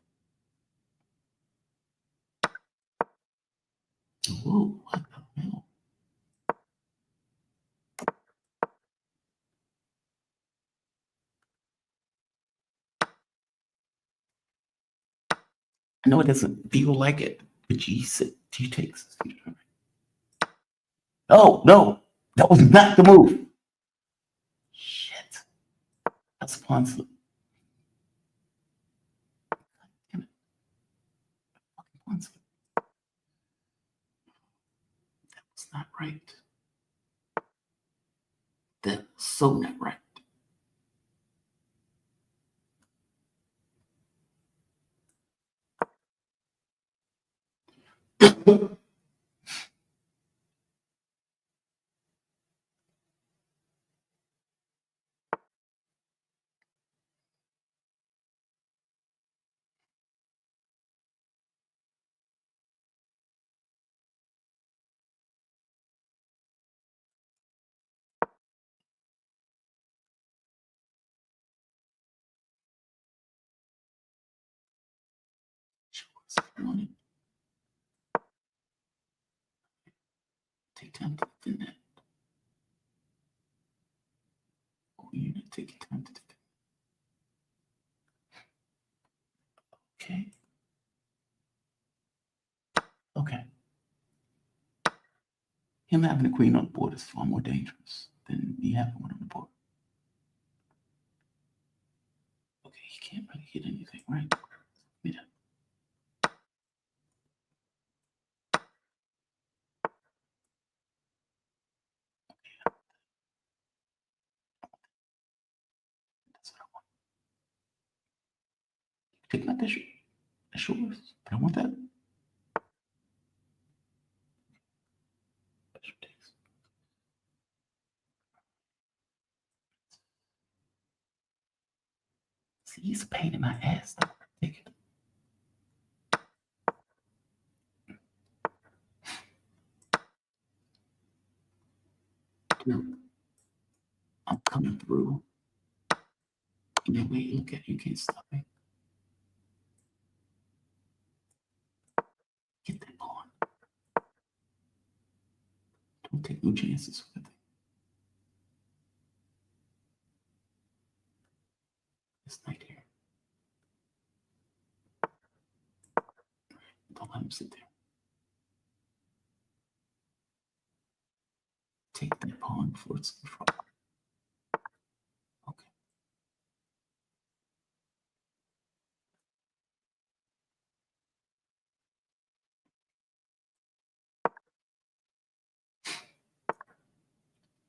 Whoa, what the hell? I know it doesn't feel like it, but G takes. Oh, no, that was not the move. Shit. That's a pawn slip. Damn it. Fucking pawn slip. That was not right. That was so not right. Take time to defend that. Oh, you need to take your time to defend. Okay. Okay. Him having a queen on the board is far more dangerous than me having one on the board. Okay, he can't really hit anything, right? Yeah. That's what I want. Take my bishop. That's yours. But I want that. Bishop takes. See, he's a pain in my ass. Take it. Dude, I'm coming through. And wait, look at you, can't stop me. Get that pawn. Don't take no chances with it. This knight here. Don't let him sit there. Take that pawn before it's in trouble. Okay.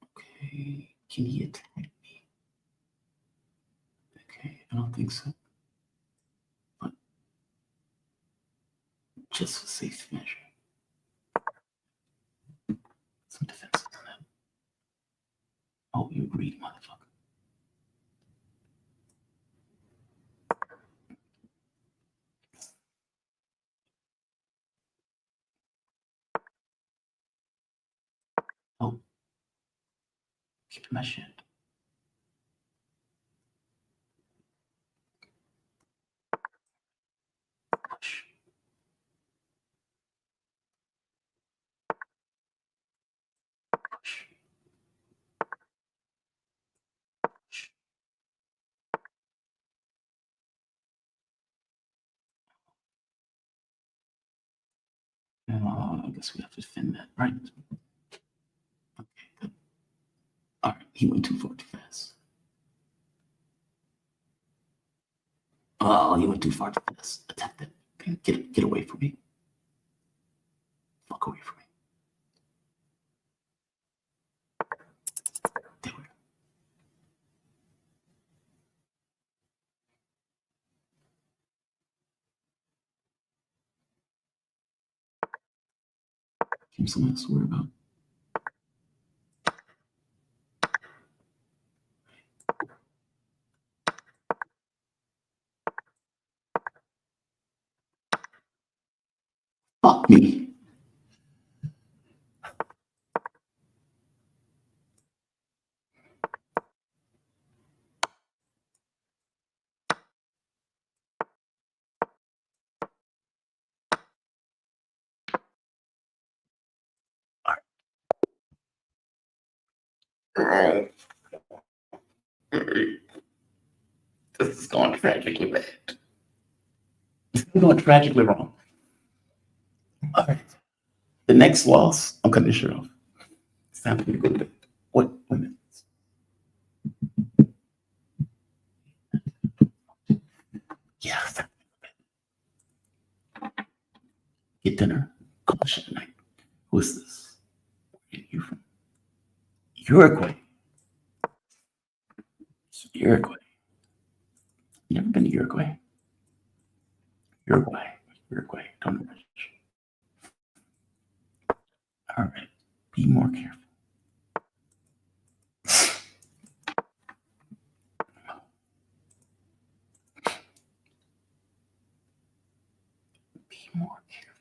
Okay. Can he attack me? Okay, I don't think so. But just for safety measure. Some defenses on that. Oh, you greedy motherfucker. Oh. Keep my shit. Push. Push. Push. I guess we have to defend that, right? Okay, good. All right, he went too far too fast. Oh, he went too far too fast. Attack that. Get away from me. Fuck away from me. There we go. Give him something else to worry about. Fuck me. This is going tragically bad. This is going tragically wrong. All right. The next loss, I'm cutting this shirt off. It's time for me to go to bed. Wait a minute. Yeah. Get dinner. Caution tonight. Who is this? Where are you from? Uruguay. Uruguay. You never been to Uruguay? Uruguay. Don't know. All right. Be more careful. Be more careful.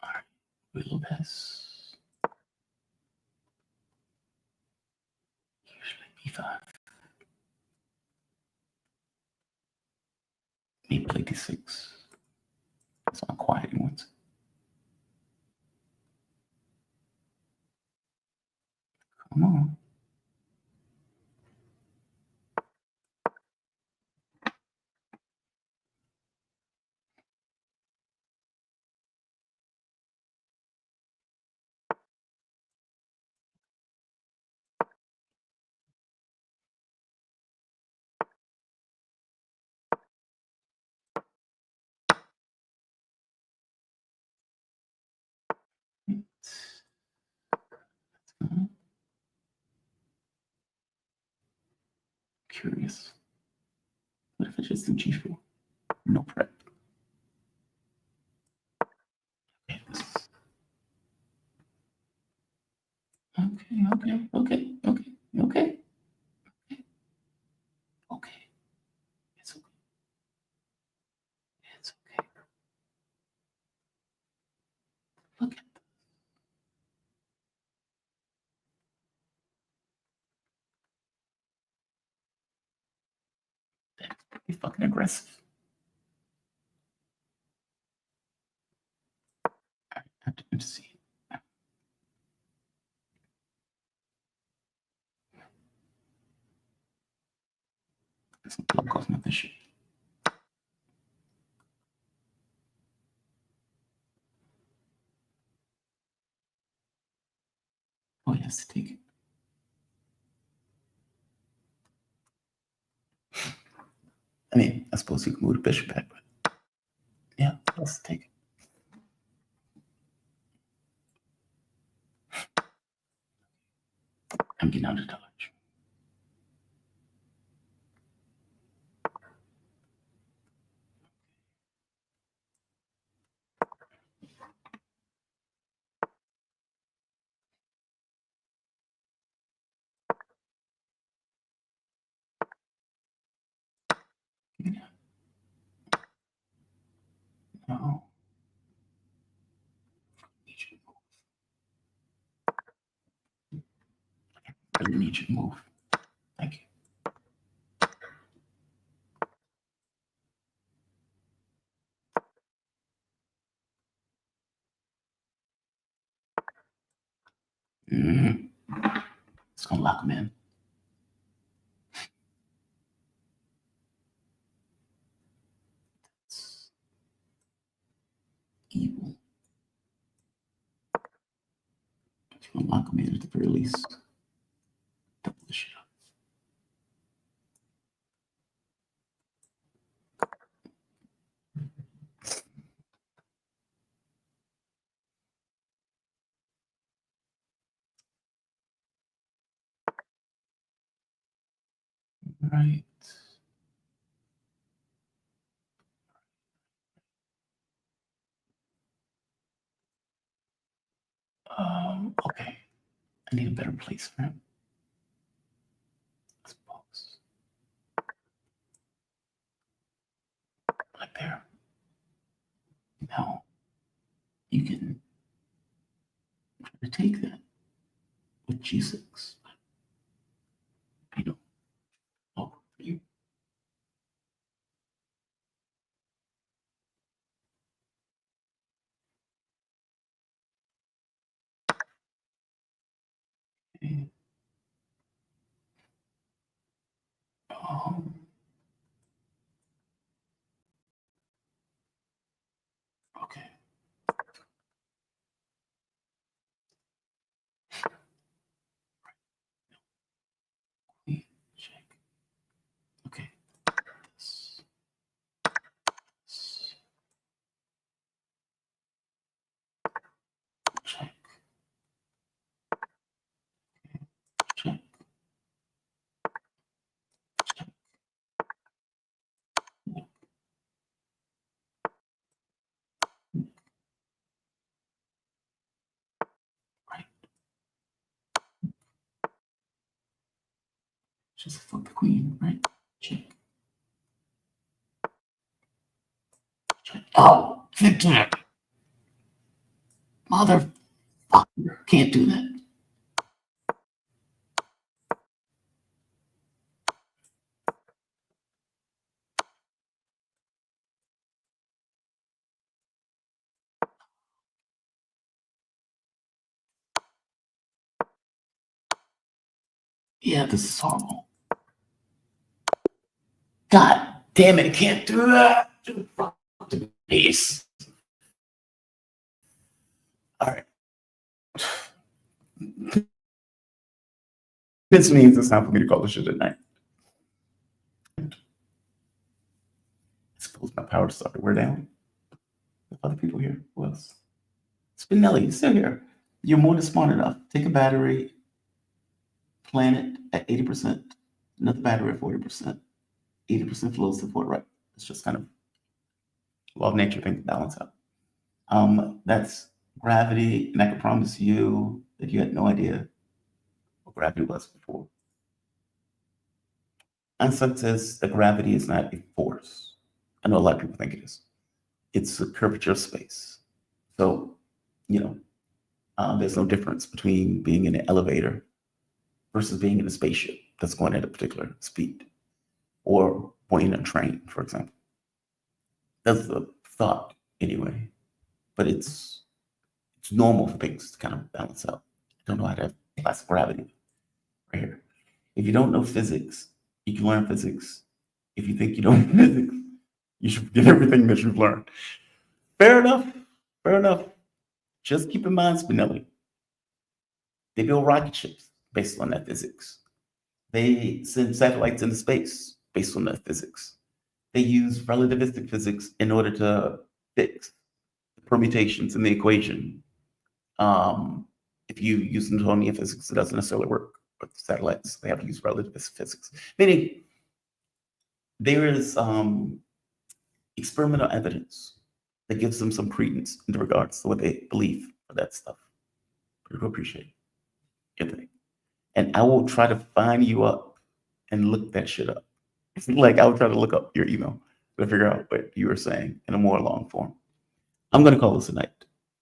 All right. Little best. Usually B5. Maybe play D6. That's all quiet ones. Come on. Curious. What if I just do G4? No prep. Okay, this is... Okay. Okay. Okay. Okay. It's okay. It's okay. Look at that. Pretty fucking aggressive. I have to see. There's some plug off this shit. Oh, he has to take it. I mean, I suppose you can move the bishop back, but yeah, let's take it. I'm getting out of touch. No. Need you to move. I really need you to move. Thank you. It's gonna lock him in. It's evil. It's gonna lock him in at the very least. Double this shit up. Right. Okay. I need a better place for him. I suppose. Right there. Now you can try to take that with G6. You know, oh, you. Okay. Um, okay. Queen, check. Okay. This. This. Check. Check. Check. Right. Just fuck the queen, right? Check. Check. Oh, Victor. Motherfucker. Can't do that. Yeah, this is horrible. God damn it, I can't do that. Peace. All right. This means it's time for me to call this shit at night. I suppose my power started to wear down. There's other people here. Who else? Spinelli, you're still here. You're more than smart enough. Take a battery, plant it at 80%, another battery at 40%, 80% flow support, right? It's just kind of law of nature thing to balance out. That's gravity, and I can promise you that you had no idea gravity was before. Einstein says that gravity is not a force. I know a lot of people think it is. It's a curvature of space. So, you know, there's no difference between being in an elevator versus being in a spaceship that's going at a particular speed, or going in a train, for example. That's the thought anyway. But it's normal for things to kind of balance out. I don't know how to have classic gravity right here. If you don't know physics, you can learn physics. If you think you don't know physics, you should forget everything that you've learned. Fair enough. Fair enough. Just keep in mind, Spinelli, they build rocket ships based on that physics. They send satellites into space based on that physics. They use relativistic physics in order to fix the permutations in the equation. If you use Newtonian physics, it doesn't necessarily work with satellites. They have to use relativist physics. Meaning, there is experimental evidence that gives them some credence in regards to what they believe for that stuff. I do appreciate it. And I will try to find you up and look that shit up. Like, I will try to look up your email to figure out what you were saying in a more long form. I'm going to call this a night.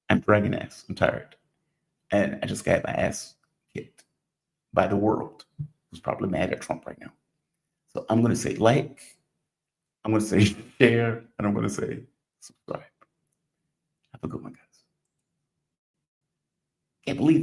I'm dragging ass. I'm tired. And I just got my ass kicked by the world, who's probably mad at Trump right now. So I'm going to say like, I'm going to say share, and I'm going to say subscribe. Have a good one, guys. Can't believe